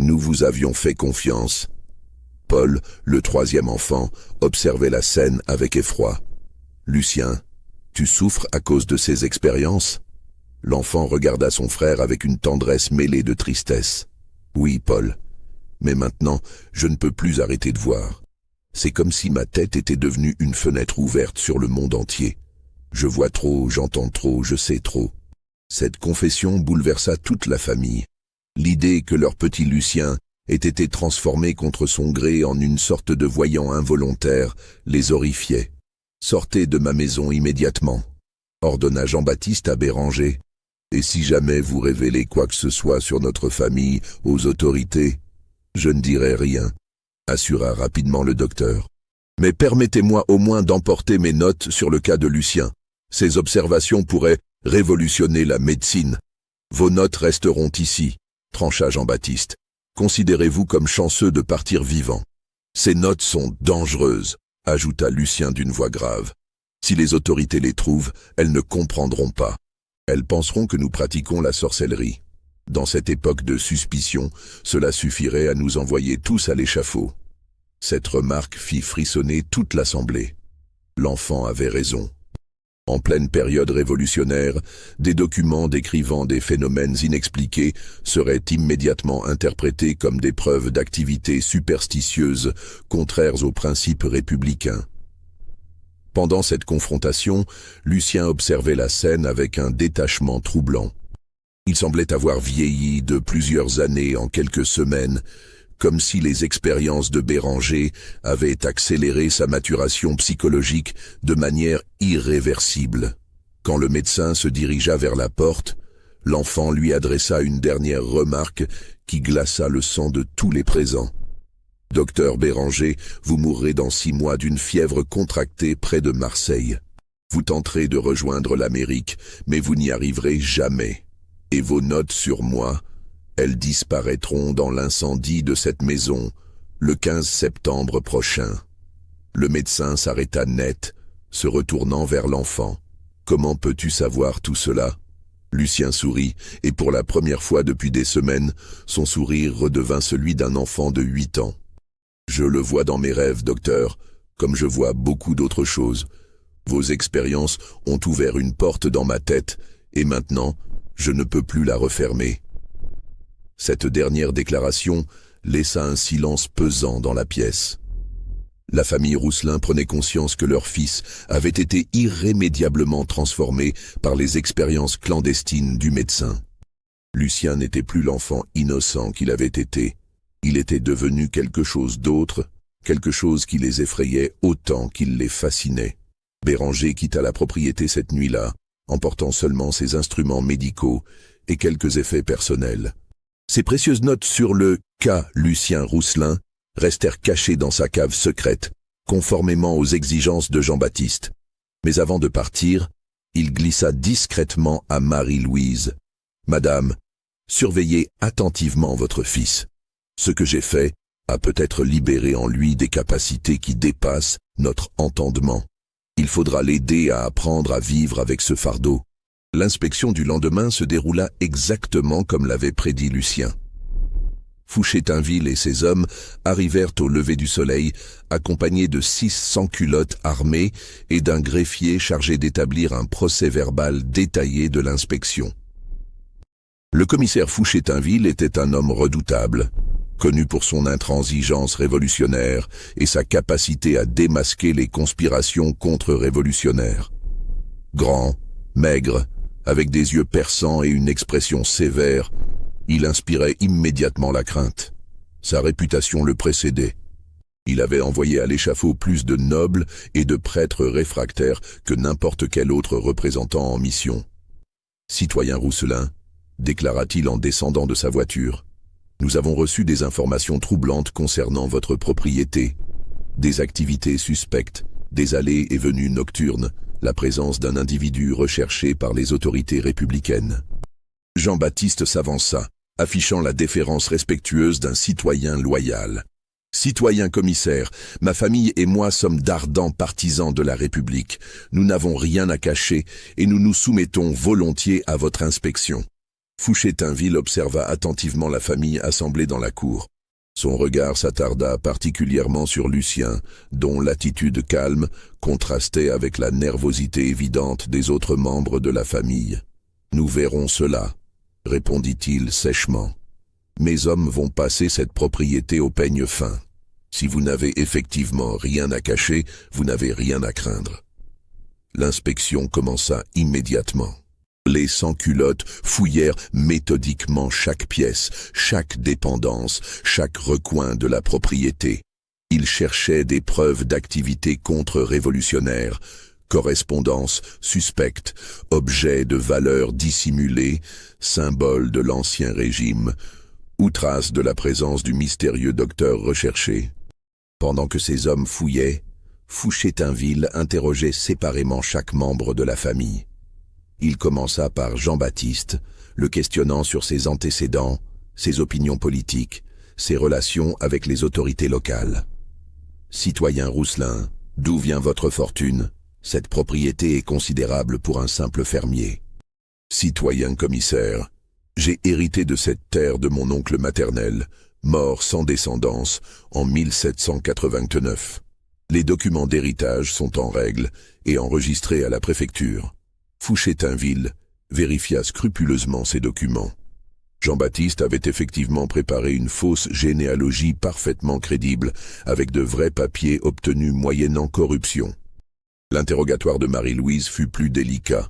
A: Nous vous avions fait confiance. » Paul, le troisième enfant, observait la scène avec effroi. « Lucien, tu souffres à cause de ces expériences ?» L'enfant regarda son frère avec une tendresse mêlée de tristesse. « Oui, Paul, mais maintenant, je ne peux plus arrêter de voir. C'est comme si ma tête était devenue une fenêtre ouverte sur le monde entier. Je vois trop, j'entends trop, je sais trop. » Cette confession bouleversa toute la famille. L'idée que leur petit Lucien ait été transformé contre son gré en une sorte de voyant involontaire les horrifiait. « Sortez de ma maison immédiatement » ordonna Jean-Baptiste à Béranger. « Et si jamais vous révélez quoi que ce soit sur notre famille aux autorités, je ne dirai rien, » assura rapidement le docteur. « Mais permettez-moi au moins d'emporter mes notes sur le cas de Lucien. Ces observations pourraient révolutionner la médecine. » « Vos notes resteront ici, » trancha Jean-Baptiste. « Considérez-vous comme chanceux de partir vivant. »« Ces notes sont dangereuses, » ajouta Lucien d'une voix grave. « Si les autorités les trouvent, elles ne comprendront pas. Elles penseront que nous pratiquons la sorcellerie. Dans cette époque de suspicion, cela suffirait à nous envoyer tous à l'échafaud. » Cette remarque fit frissonner toute l'assemblée. L'enfant avait raison. En pleine période révolutionnaire, des documents décrivant des phénomènes inexpliqués seraient immédiatement interprétés comme des preuves d'activités superstitieuses contraires aux principes républicains. Pendant cette confrontation, Lucien observait la scène avec un détachement troublant. Il semblait avoir vieilli de plusieurs années en quelques semaines, comme si les expériences de Béranger avaient accéléré sa maturation psychologique de manière irréversible. Quand le médecin se dirigea vers la porte, l'enfant lui adressa une dernière remarque qui glaça le sang de tous les présents. « Docteur Béranger, vous mourrez dans 6 mois d'une fièvre contractée près de Marseille. Vous tenterez de rejoindre l'Amérique, mais vous n'y arriverez jamais. Et vos notes sur moi, elles disparaîtront dans l'incendie de cette maison le 15 septembre prochain. » Le médecin s'arrêta net, se retournant vers l'enfant. « Comment peux-tu savoir tout cela ?» Lucien sourit, et pour la première fois depuis des semaines, son sourire redevint celui d'un enfant de 8 ans. « Je le vois dans mes rêves, docteur, comme je vois beaucoup d'autres choses. Vos expériences ont ouvert une porte dans ma tête, et maintenant, je ne peux plus la refermer. » Cette dernière déclaration laissa un silence pesant dans la pièce. La famille Rousselin prenait conscience que leur fils avait été irrémédiablement transformé par les expériences clandestines du médecin. Lucien n'était plus l'enfant innocent qu'il avait été. Il était devenu quelque chose d'autre, quelque chose qui les effrayait autant qu'il les fascinait. Béranger quitta la propriété cette nuit-là, emportant seulement ses instruments médicaux et quelques effets personnels. Ses précieuses notes sur le cas Lucien Rousselin restèrent cachées dans sa cave secrète, conformément aux exigences de Jean-Baptiste. Mais avant de partir, il glissa discrètement à Marie-Louise. « Madame, surveillez attentivement votre fils. Ce que j'ai fait a peut-être libéré en lui des capacités qui dépassent notre entendement. Il faudra l'aider à apprendre à vivre avec ce fardeau. » L'inspection du lendemain se déroula exactement comme l'avait prédit Lucien. Fouché-Tinville et ses hommes arrivèrent au lever du soleil, accompagnés de 6 sans-culottes armés et d'un greffier chargé d'établir un procès-verbal détaillé de l'inspection. Le commissaire Fouché-Tinville était un homme redoutable, connu pour son intransigeance révolutionnaire et sa capacité à démasquer les conspirations contre-révolutionnaires. Grand, maigre, avec des yeux perçants et une expression sévère, il inspirait immédiatement la crainte. Sa réputation le précédait. Il avait envoyé à l'échafaud plus de nobles et de prêtres réfractaires que n'importe quel autre représentant en mission. « Citoyen Rousselin, déclara-t-il en descendant de sa voiture, nous avons reçu des informations troublantes concernant votre propriété. Des activités suspectes, des allées et venues nocturnes, la présence d'un individu recherché par les autorités républicaines. » Jean-Baptiste s'avança, affichant la déférence respectueuse d'un citoyen loyal. « Citoyen commissaire, ma famille et moi sommes d'ardents partisans de la République. Nous n'avons rien à cacher et nous nous soumettons volontiers à votre inspection. » Fouché-Tinville observa attentivement la famille assemblée dans la cour. Son regard s'attarda particulièrement sur Lucien, dont l'attitude calme contrastait avec la nervosité évidente des autres membres de la famille. « Nous verrons cela, » répondit-il sèchement. « Mes hommes vont passer cette propriété au peigne fin. Si vous n'avez effectivement rien à cacher, vous n'avez rien à craindre. » L'inspection commença immédiatement. Les sans-culottes fouillèrent méthodiquement chaque pièce, chaque dépendance, chaque recoin de la propriété. Ils cherchaient des preuves d'activité contre-révolutionnaire, correspondances suspectes, objets de valeur dissimulés, symboles de l'ancien régime, ou traces de la présence du mystérieux docteur recherché. Pendant que ces hommes fouillaient, Fouché-Tinville interrogeait séparément chaque membre de la famille. Il commença par Jean-Baptiste, le questionnant sur ses antécédents, ses opinions politiques, ses relations avec les autorités locales. « Citoyen Rousselin, d'où vient votre fortune ? Cette propriété est considérable pour un simple fermier. »« Citoyen commissaire, j'ai hérité de cette terre de mon oncle maternel, mort sans descendance en 1789. Les documents d'héritage sont en règle et enregistrés à la préfecture. » Fouché-Tinville vérifia scrupuleusement ces documents. Jean-Baptiste avait effectivement préparé une fausse généalogie parfaitement crédible, avec de vrais papiers obtenus moyennant corruption. L'interrogatoire de Marie-Louise fut plus délicat.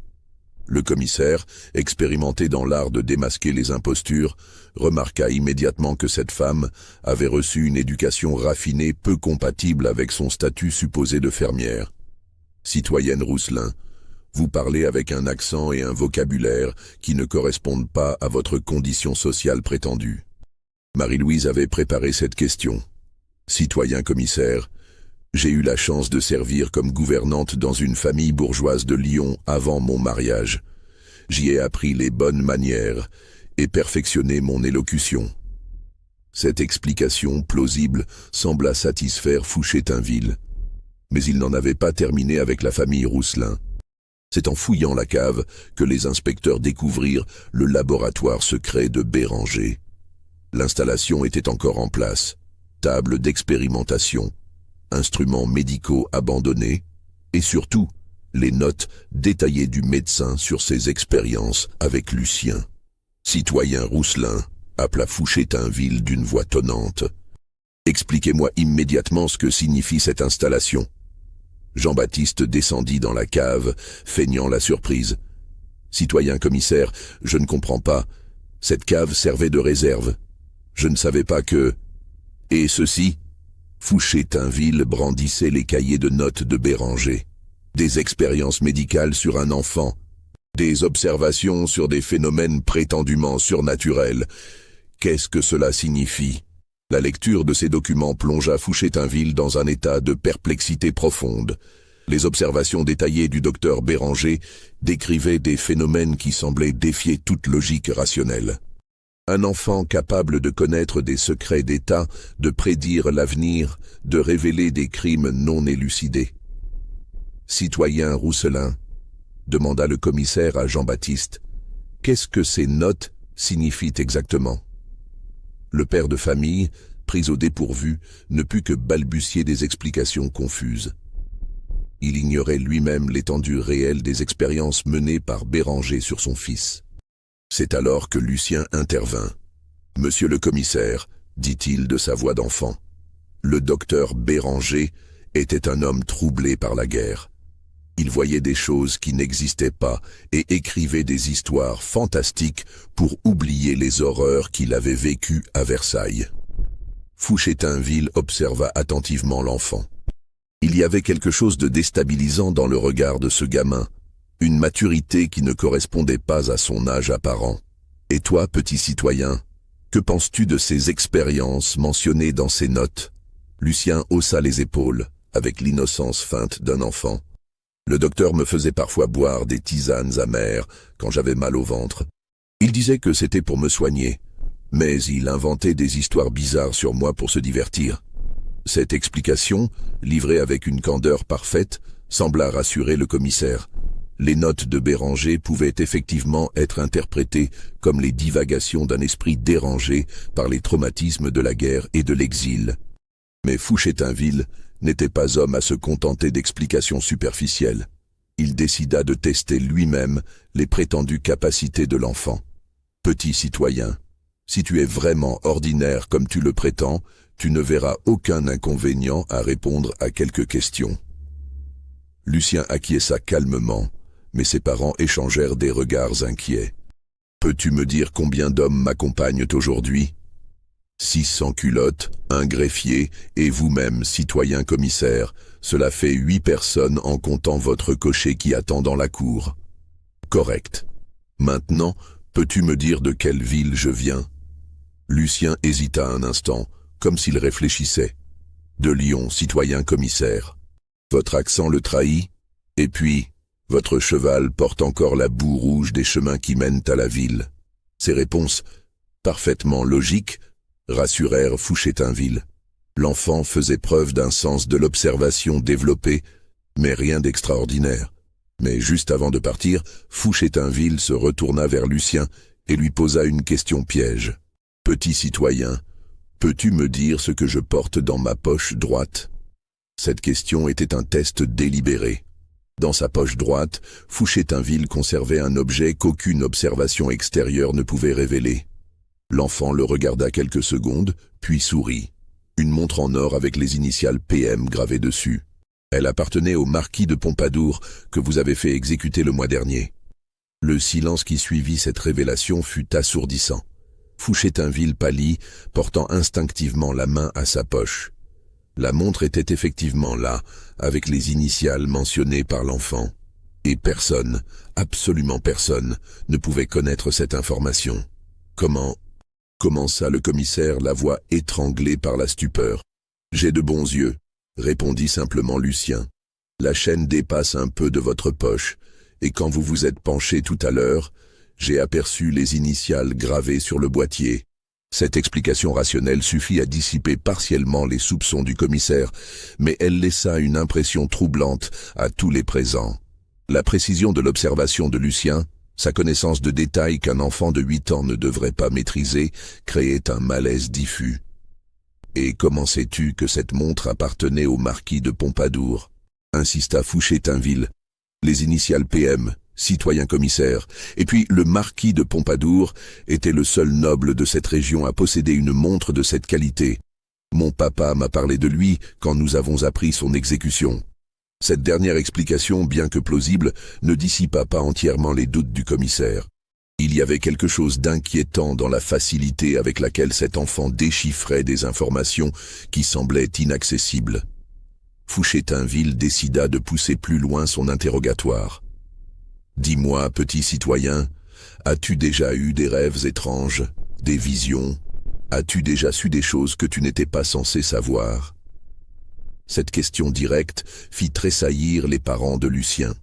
A: Le commissaire, expérimenté dans l'art de démasquer les impostures, remarqua immédiatement que cette femme avait reçu une éducation raffinée peu compatible avec son statut supposé de fermière. « Citoyenne Rousselin, vous parlez avec un accent et un vocabulaire qui ne correspondent pas à votre condition sociale prétendue. » Marie-Louise avait préparé cette question. « Citoyen commissaire, j'ai eu la chance de servir comme gouvernante dans une famille bourgeoise de Lyon avant mon mariage. J'y ai appris les bonnes manières et perfectionné mon élocution. » Cette explication plausible sembla satisfaire Fouché-Tinville. Mais il n'en avait pas terminé avec la famille Rousselin. C'est en fouillant la cave que les inspecteurs découvrirent le laboratoire secret de Béranger. L'installation était encore en place. Table d'expérimentation, instruments médicaux abandonnés, et surtout, les notes détaillées du médecin sur ses expériences avec Lucien. Citoyen Rousselin, appela Fouché-Tinville d'une voix tonnante. Expliquez-moi immédiatement ce que signifie cette installation. Jean-Baptiste descendit dans la cave, feignant la surprise. Citoyen commissaire, je ne comprends pas. Cette cave servait de réserve. Je ne savais pas que... Et ceci? Fouché-Tinville brandissait les cahiers de notes de Béranger. Des expériences médicales sur un enfant. Des observations sur des phénomènes prétendument surnaturels. Qu'est-ce que cela signifie? La lecture de ces documents plongea Fouché-Tinville dans un état de perplexité profonde. Les observations détaillées du docteur Béranger décrivaient des phénomènes qui semblaient défier toute logique rationnelle. Un enfant capable de connaître des secrets d'État, de prédire l'avenir, de révéler des crimes non élucidés. Citoyen Rousselin, demanda le commissaire à Jean-Baptiste, qu'est-ce que ces notes signifient exactement? Le père de famille, pris au dépourvu, ne put que balbutier des explications confuses. Il ignorait lui-même l'étendue réelle des expériences menées par Béranger sur son fils. C'est alors que Lucien intervint. « Monsieur le commissaire, dit-il de sa voix d'enfant, le docteur Béranger était un homme troublé par la guerre. Il voyait des choses qui n'existaient pas et écrivait des histoires fantastiques pour oublier les horreurs qu'il avait vécues à Versailles. » Fouché-Tinville observa attentivement l'enfant. Il y avait quelque chose de déstabilisant dans le regard de ce gamin, une maturité qui ne correspondait pas à son âge apparent. « Et toi, petit citoyen, que penses-tu de ces expériences mentionnées dans ces notes ?» Lucien haussa les épaules, avec l'innocence feinte d'un enfant. Le docteur me faisait parfois boire des tisanes amères quand j'avais mal au ventre. Il disait que c'était pour me soigner, mais il inventait des histoires bizarres sur moi pour se divertir. Cette explication, livrée avec une candeur parfaite, sembla rassurer le commissaire. Les notes de Béranger pouvaient effectivement être interprétées comme les divagations d'un esprit dérangé par les traumatismes de la guerre et de l'exil. Mais Fouché-Tinville n'était pas homme à se contenter d'explications superficielles. Il décida de tester lui-même les prétendues capacités de l'enfant. « Petit citoyen, si tu es vraiment ordinaire comme tu le prétends, tu ne verras aucun inconvénient à répondre à quelques questions. » Lucien acquiesça calmement, mais ses parents échangèrent des regards inquiets. « Peux-tu me dire combien d'hommes m'accompagnent aujourd'hui ? » 600 culottes, un greffier et vous-même, citoyen commissaire, cela fait 8 personnes en comptant votre cocher qui attend dans la cour. Correct. Maintenant, peux-tu me dire de quelle ville je viens? Lucien hésita un instant, comme s'il réfléchissait. De Lyon, citoyen commissaire. Votre accent le trahit, et puis, votre cheval porte encore la boue rouge des chemins qui mènent à la ville. Ces réponses, parfaitement logiques, rassurèrent Fouché-Tinville. L'enfant faisait preuve d'un sens de l'observation développé, mais rien d'extraordinaire. Mais juste avant de partir, Fouché-Tinville se retourna vers Lucien et lui posa une question piège. « Petit citoyen, peux-tu me dire ce que je porte dans ma poche droite ?» Cette question était un test délibéré. Dans sa poche droite, Fouché-Tinville conservait un objet qu'aucune observation extérieure ne pouvait révéler. L'enfant le regarda quelques secondes, puis sourit. Une montre en or avec les initiales PM gravées dessus. Elle appartenait au marquis de Pompadour, que vous avez fait exécuter le mois dernier. Le silence qui suivit cette révélation fut assourdissant. Fouché-Tinville pâlit, portant instinctivement la main à sa poche. La montre était effectivement là, avec les initiales mentionnées par l'enfant. Et personne, absolument personne, ne pouvait connaître cette information. Comment commença le commissaire, la voix étranglée par la stupeur. « J'ai de bons yeux, » répondit simplement Lucien. « La chaîne dépasse un peu de votre poche, et quand vous vous êtes penché tout à l'heure, j'ai aperçu les initiales gravées sur le boîtier. Cette explication rationnelle suffit à dissiper partiellement les soupçons du commissaire, mais elle laissa une impression troublante à tous les présents. La précision de l'observation de Lucien, sa connaissance de détails qu'un enfant de 8 ans ne devrait pas maîtriser, créait un malaise diffus. « Et comment sais-tu que cette montre appartenait au marquis de Pompadour ?» insista Fouché-Tinville. « Les initiales PM, citoyen commissaire, et puis le marquis de Pompadour était le seul noble de cette région à posséder une montre de cette qualité. Mon papa m'a parlé de lui quand nous avons appris son exécution. » Cette dernière explication, bien que plausible, ne dissipa pas entièrement les doutes du commissaire. Il y avait quelque chose d'inquiétant dans la facilité avec laquelle cet enfant déchiffrait des informations qui semblaient inaccessibles. Fouché-Tinville décida de pousser plus loin son interrogatoire. « Dis-moi, petit citoyen, as-tu déjà eu des rêves étranges, des visions? As-tu déjà su des choses que tu n'étais pas censé savoir ?» Cette question directe fit tressaillir les parents de Lucien.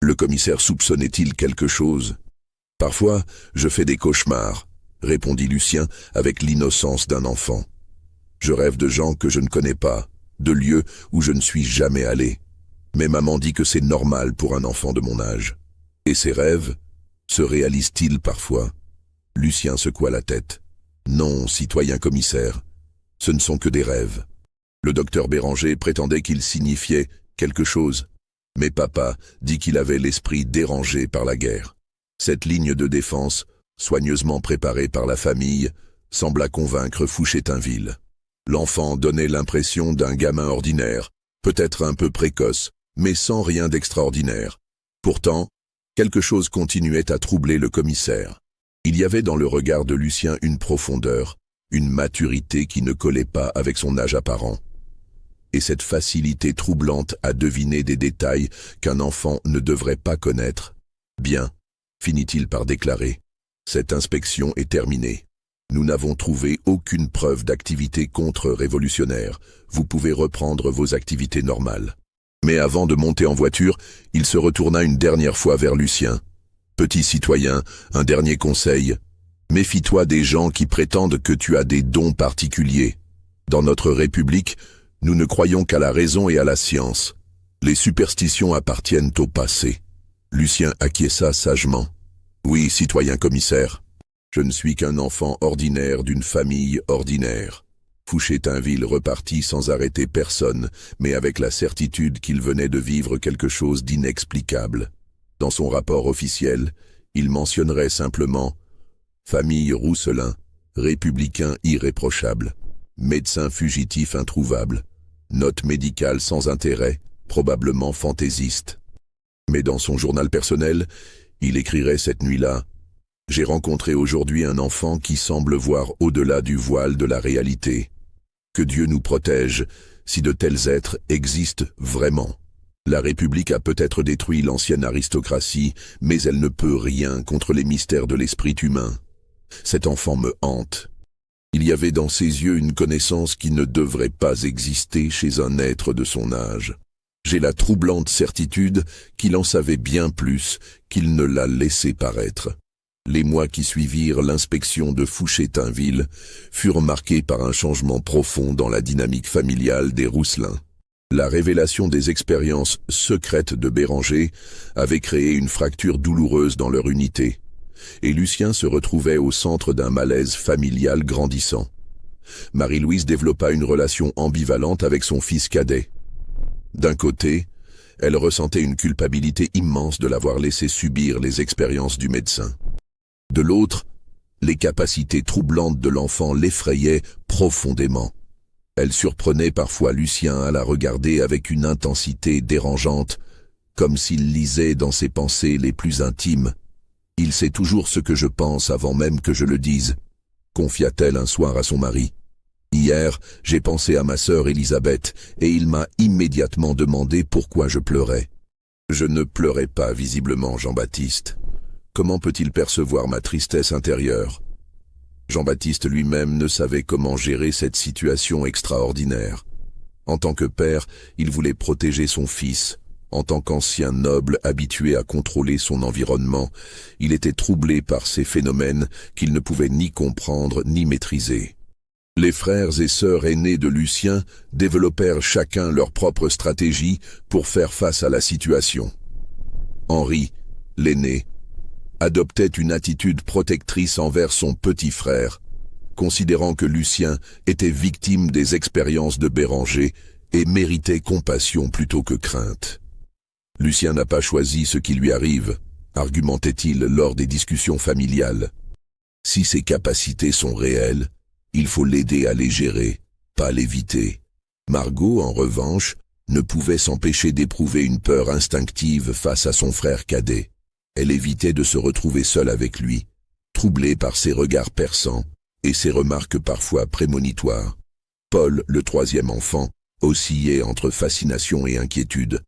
A: Le commissaire soupçonnait-il quelque chose? « Parfois, je fais des cauchemars, » répondit Lucien avec l'innocence d'un enfant. « Je rêve de gens que je ne connais pas, de lieux où je ne suis jamais allé. Mais maman dit que c'est normal pour un enfant de mon âge. Et ces rêves se réalisent-ils parfois ?» Lucien secoua la tête. « Non, citoyen commissaire, ce ne sont que des rêves. » Le docteur Béranger prétendait qu'il signifiait quelque chose, mais papa dit qu'il avait l'esprit dérangé par la guerre. Cette ligne de défense, soigneusement préparée par la famille, sembla convaincre Fouché-Tinville. L'enfant donnait l'impression d'un gamin ordinaire, peut-être un peu précoce, mais sans rien d'extraordinaire. Pourtant, quelque chose continuait à troubler le commissaire. Il y avait dans le regard de Lucien une profondeur, une maturité qui ne collait pas avec son âge apparent. Et cette facilité troublante à deviner des détails qu'un enfant ne devrait pas connaître. « Bien, » finit-il par déclarer, « cette inspection est terminée. Nous n'avons trouvé aucune preuve d'activité contre-révolutionnaire. Vous pouvez reprendre vos activités normales. » Mais avant de monter en voiture, il se retourna une dernière fois vers Lucien. « Petit citoyen, un dernier conseil. Méfie-toi des gens qui prétendent que tu as des dons particuliers. Dans notre République, nous ne croyons qu'à la raison et à la science. Les superstitions appartiennent au passé. » Lucien acquiesça sagement. « Oui, citoyen commissaire, je ne suis qu'un enfant ordinaire d'une famille ordinaire. » Fouché-Tinville repartit sans arrêter personne, mais avec la certitude qu'il venait de vivre quelque chose d'inexplicable. Dans son rapport officiel, il mentionnerait simplement « Famille Rousselin, républicain irréprochable, médecin fugitif introuvable, note médicale sans intérêt, probablement fantaisiste. » Mais dans son journal personnel, il écrirait cette nuit-là « J'ai rencontré aujourd'hui un enfant qui semble voir au-delà du voile de la réalité. Que Dieu nous protège si de tels êtres existent vraiment. La République a peut-être détruit l'ancienne aristocratie, mais elle ne peut rien contre les mystères de l'esprit humain. Cet enfant me hante. Il y avait dans ses yeux une connaissance qui ne devrait pas exister chez un être de son âge. J'ai la troublante certitude qu'il en savait bien plus qu'il ne l'a laissé paraître. » Les mois qui suivirent l'inspection de Fouché-Tinville furent marqués par un changement profond dans la dynamique familiale des Rousselin. La révélation des expériences secrètes de Béranger avait créé une fracture douloureuse dans leur unité, et Lucien se retrouvait au centre d'un malaise familial grandissant. Marie-Louise développa une relation ambivalente avec son fils cadet. D'un côté, elle ressentait une culpabilité immense de l'avoir laissé subir les expériences du médecin. De l'autre, les capacités troublantes de l'enfant l'effrayaient profondément. Elle surprenait parfois Lucien à la regarder avec une intensité dérangeante, comme s'il lisait dans ses pensées les plus intimes. « Il sait toujours ce que je pense avant même que je le dise », confia-t-elle un soir à son mari. « Hier, j'ai pensé à ma sœur Élisabeth et il m'a immédiatement demandé pourquoi je pleurais. » Je ne pleurais pas visiblement, Jean-Baptiste. Comment peut-il percevoir ma tristesse intérieure? Jean-Baptiste lui-même ne savait comment gérer cette situation extraordinaire. En tant que père, il voulait protéger son fils, En tant qu'ancien noble habitué à contrôler son environnement, il était troublé par ces phénomènes qu'il ne pouvait ni comprendre ni maîtriser. Les frères et sœurs aînés de Lucien développèrent chacun leur propre stratégie pour faire face à la situation. Henri, l'aîné, adoptait une attitude protectrice envers son petit frère, considérant que Lucien était victime des expériences de Béranger et méritait compassion plutôt que crainte. Lucien n'a pas choisi ce qui lui arrive, argumentait-il lors des discussions familiales. Si ses capacités sont réelles, il faut l'aider à les gérer, pas l'éviter. Margot, en revanche, ne pouvait s'empêcher d'éprouver une peur instinctive face à son frère cadet. Elle évitait de se retrouver seule avec lui, troublée par ses regards perçants et ses remarques parfois prémonitoires. Paul, le troisième enfant, oscillait entre fascination et inquiétude.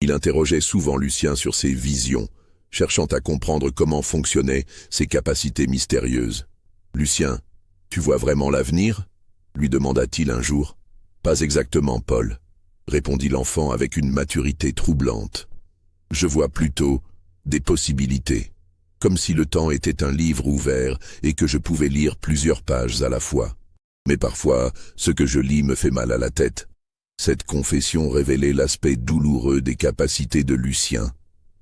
A: Il interrogeait souvent Lucien sur ses visions, cherchant à comprendre comment fonctionnaient ses capacités mystérieuses. « Lucien, tu vois vraiment l'avenir » lui demanda-t-il un jour. « Pas exactement, Paul » répondit l'enfant avec une maturité troublante. « Je vois plutôt des possibilités, comme si le temps était un livre ouvert et que je pouvais lire plusieurs pages à la fois. Mais parfois, ce que je lis me fait mal à la tête. » Cette confession révélait l'aspect douloureux des capacités de Lucien.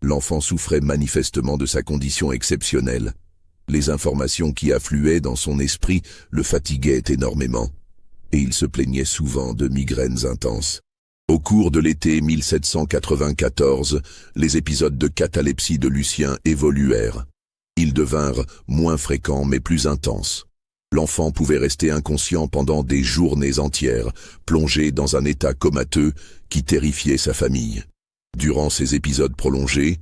A: L'enfant souffrait manifestement de sa condition exceptionnelle. Les informations qui affluaient dans son esprit le fatiguaient énormément, et il se plaignait souvent de migraines intenses. Au cours de l'été 1794, les épisodes de catalepsie de Lucien évoluèrent. Ils devinrent moins fréquents mais plus intenses. L'enfant pouvait rester inconscient pendant des journées entières, plongé dans un état comateux qui terrifiait sa famille. Durant ces épisodes prolongés,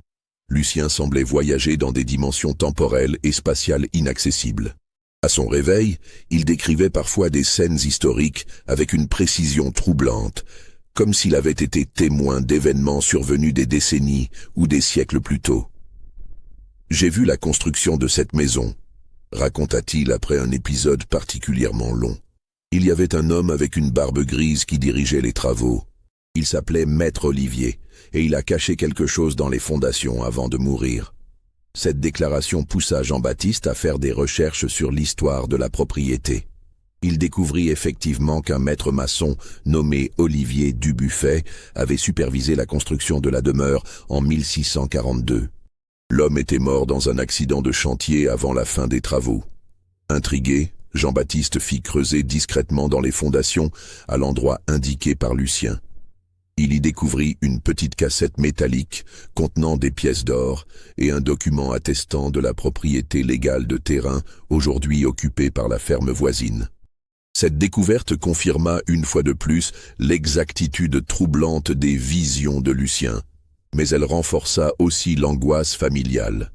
A: Lucien semblait voyager dans des dimensions temporelles et spatiales inaccessibles. À son réveil, il décrivait parfois des scènes historiques avec une précision troublante, comme s'il avait été témoin d'événements survenus des décennies ou des siècles plus tôt. « J'ai vu la construction de cette maison », raconta-t-il après un épisode particulièrement long. Il y avait un homme avec une barbe grise qui dirigeait les travaux. Il s'appelait Maître Olivier, et il a caché quelque chose dans les fondations avant de mourir. Cette déclaration poussa Jean-Baptiste à faire des recherches sur l'histoire de la propriété. Il découvrit effectivement qu'un maître maçon nommé Olivier Dubuffet avait supervisé la construction de la demeure en 1642. L'homme était mort dans un accident de chantier avant la fin des travaux. Intrigué, Jean-Baptiste fit creuser discrètement dans les fondations à l'endroit indiqué par Lucien. Il y découvrit une petite cassette métallique contenant des pièces d'or et un document attestant de la propriété légale de terrain aujourd'hui occupé par la ferme voisine. Cette découverte confirma une fois de plus l'exactitude troublante des visions de Lucien, mais elle renforça aussi l'angoisse familiale.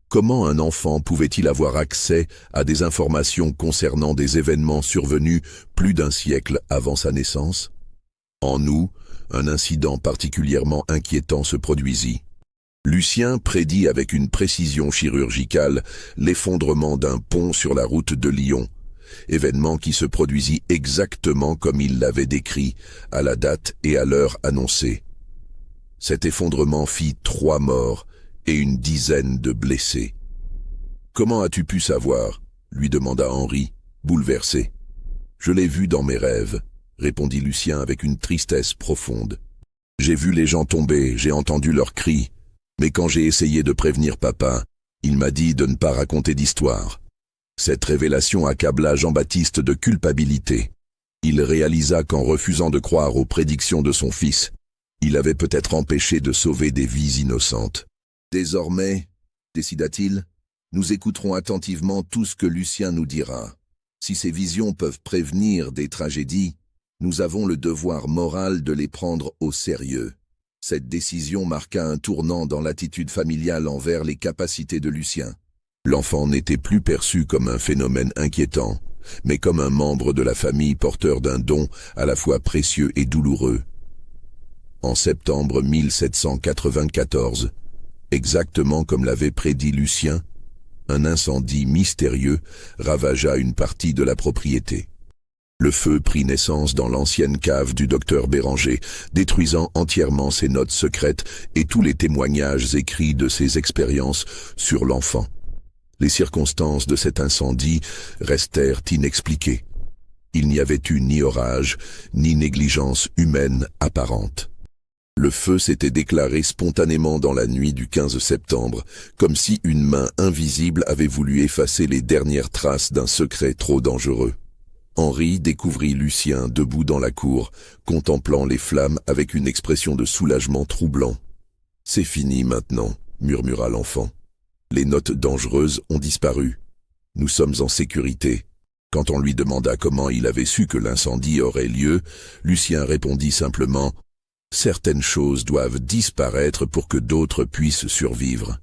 A: Comment un enfant pouvait-il avoir accès à des informations concernant des événements survenus plus d'un siècle avant sa naissance? En août, un incident particulièrement inquiétant se produisit. Lucien prédit avec une précision chirurgicale l'effondrement d'un pont sur la route de Lyon, événement qui se produisit exactement comme il l'avait décrit, à la date et à l'heure annoncée. Cet effondrement fit 3 morts et une dizaine de blessés. « Comment as-tu pu savoir ?» lui demanda Henri, bouleversé. « Je l'ai vu dans mes rêves », répondit Lucien avec une tristesse profonde. « J'ai vu les gens tomber, j'ai entendu leurs cris, mais quand j'ai essayé de prévenir papa, il m'a dit de ne pas raconter d'histoire. » Cette révélation accabla Jean-Baptiste de culpabilité. Il réalisa qu'en refusant de croire aux prédictions de son fils, il avait peut-être empêché de sauver des vies innocentes. « Désormais, décida-t-il, nous écouterons attentivement tout ce que Lucien nous dira. Si ces visions peuvent prévenir des tragédies, nous avons le devoir moral de les prendre au sérieux. » Cette décision marqua un tournant dans l'attitude familiale envers les capacités de Lucien. L'enfant n'était plus perçu comme un phénomène inquiétant, mais comme un membre de la famille porteur d'un don à la fois précieux et douloureux. En septembre 1794, exactement comme l'avait prédit Lucien, un incendie mystérieux ravagea une partie de la propriété. Le feu prit naissance dans l'ancienne cave du docteur Béranger, détruisant entièrement ses notes secrètes et tous les témoignages écrits de ses expériences sur l'enfant. Les circonstances de cet incendie restèrent inexpliquées. Il n'y avait eu ni orage, ni négligence humaine apparente. Le feu s'était déclaré spontanément dans la nuit du 15 septembre, comme si une main invisible avait voulu effacer les dernières traces d'un secret trop dangereux. Henri découvrit Lucien debout dans la cour, contemplant les flammes avec une expression de soulagement troublant. « C'est fini maintenant », murmura l'enfant. « Les notes dangereuses ont disparu. Nous sommes en sécurité. » Quand on lui demanda comment il avait su que l'incendie aurait lieu, Lucien répondit simplement « Certaines choses doivent disparaître pour que d'autres puissent survivre. »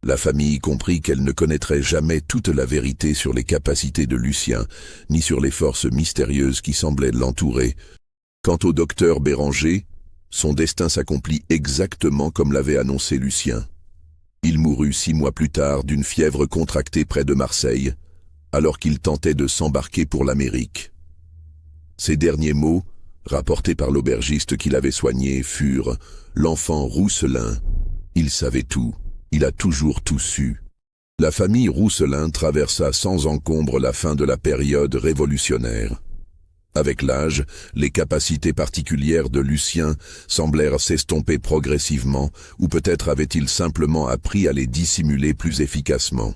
A: La famille comprit qu'elle ne connaîtrait jamais toute la vérité sur les capacités de Lucien, ni sur les forces mystérieuses qui semblaient l'entourer. Quant au docteur Béranger, son destin s'accomplit exactement comme l'avait annoncé Lucien. Il mourut 6 mois plus tard d'une fièvre contractée près de Marseille, alors qu'il tentait de s'embarquer pour l'Amérique. Ses derniers mots, rapportés par l'aubergiste qui l'avait soigné, furent « L'enfant Rousselin, il savait tout, il a toujours tout su ». La famille Rousselin traversa sans encombre la fin de la période révolutionnaire. Avec l'âge, les capacités particulières de Lucien semblèrent s'estomper progressivement, ou peut-être avait-il simplement appris à les dissimuler plus efficacement.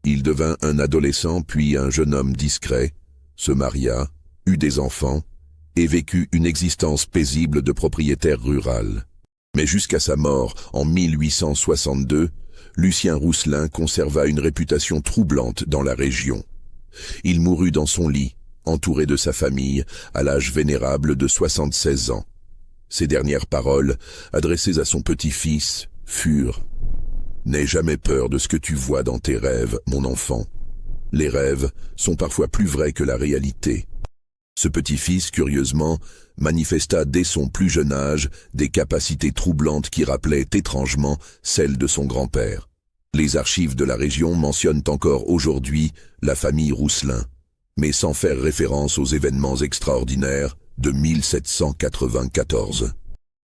A: Il devint un adolescent puis un jeune homme discret, se maria, eut des enfants et vécut une existence paisible de propriétaire rural. Mais jusqu'à sa mort, en 1862, Lucien Rousselin conserva une réputation troublante dans la région. Il mourut dans son lit, entouré de sa famille, à l'âge vénérable de 76 ans. Ses dernières paroles, adressées à son petit-fils, furent « N'aie jamais peur de ce que tu vois dans tes rêves, mon enfant. Les rêves sont parfois plus vrais que la réalité. » Ce petit-fils, curieusement, manifesta dès son plus jeune âge des capacités troublantes qui rappelaient étrangement celles de son grand-père. Les archives de la région mentionnent encore aujourd'hui la famille Rousselin, mais sans faire référence aux événements extraordinaires de 1794.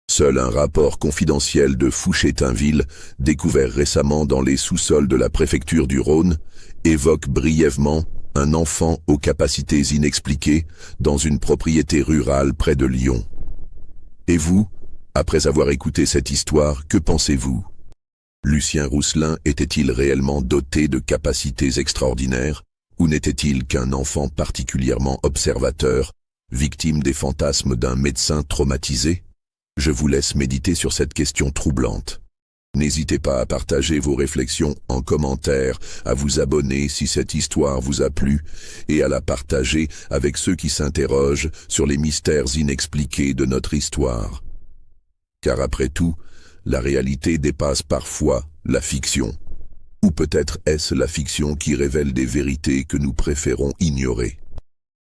A: Seul un rapport confidentiel de Fouché-Tinville, découvert récemment dans les sous-sols de la préfecture du Rhône, évoque brièvement un enfant aux capacités inexpliquées dans une propriété rurale près de Lyon. Et vous, après avoir écouté cette histoire, que pensez-vous? Lucien Rousselin était-il réellement doté de capacités extraordinaires, ou n'était-il qu'un enfant particulièrement observateur, victime des fantasmes d'un médecin traumatisé? Je vous laisse méditer sur cette question troublante. N'hésitez pas à partager vos réflexions en commentaire, à vous abonner si cette histoire vous a plu, et à la partager avec ceux qui s'interrogent sur les mystères inexpliqués de notre histoire. Car après tout, la réalité dépasse parfois la fiction. Ou peut-être est-ce la fiction qui révèle des vérités que nous préférons ignorer.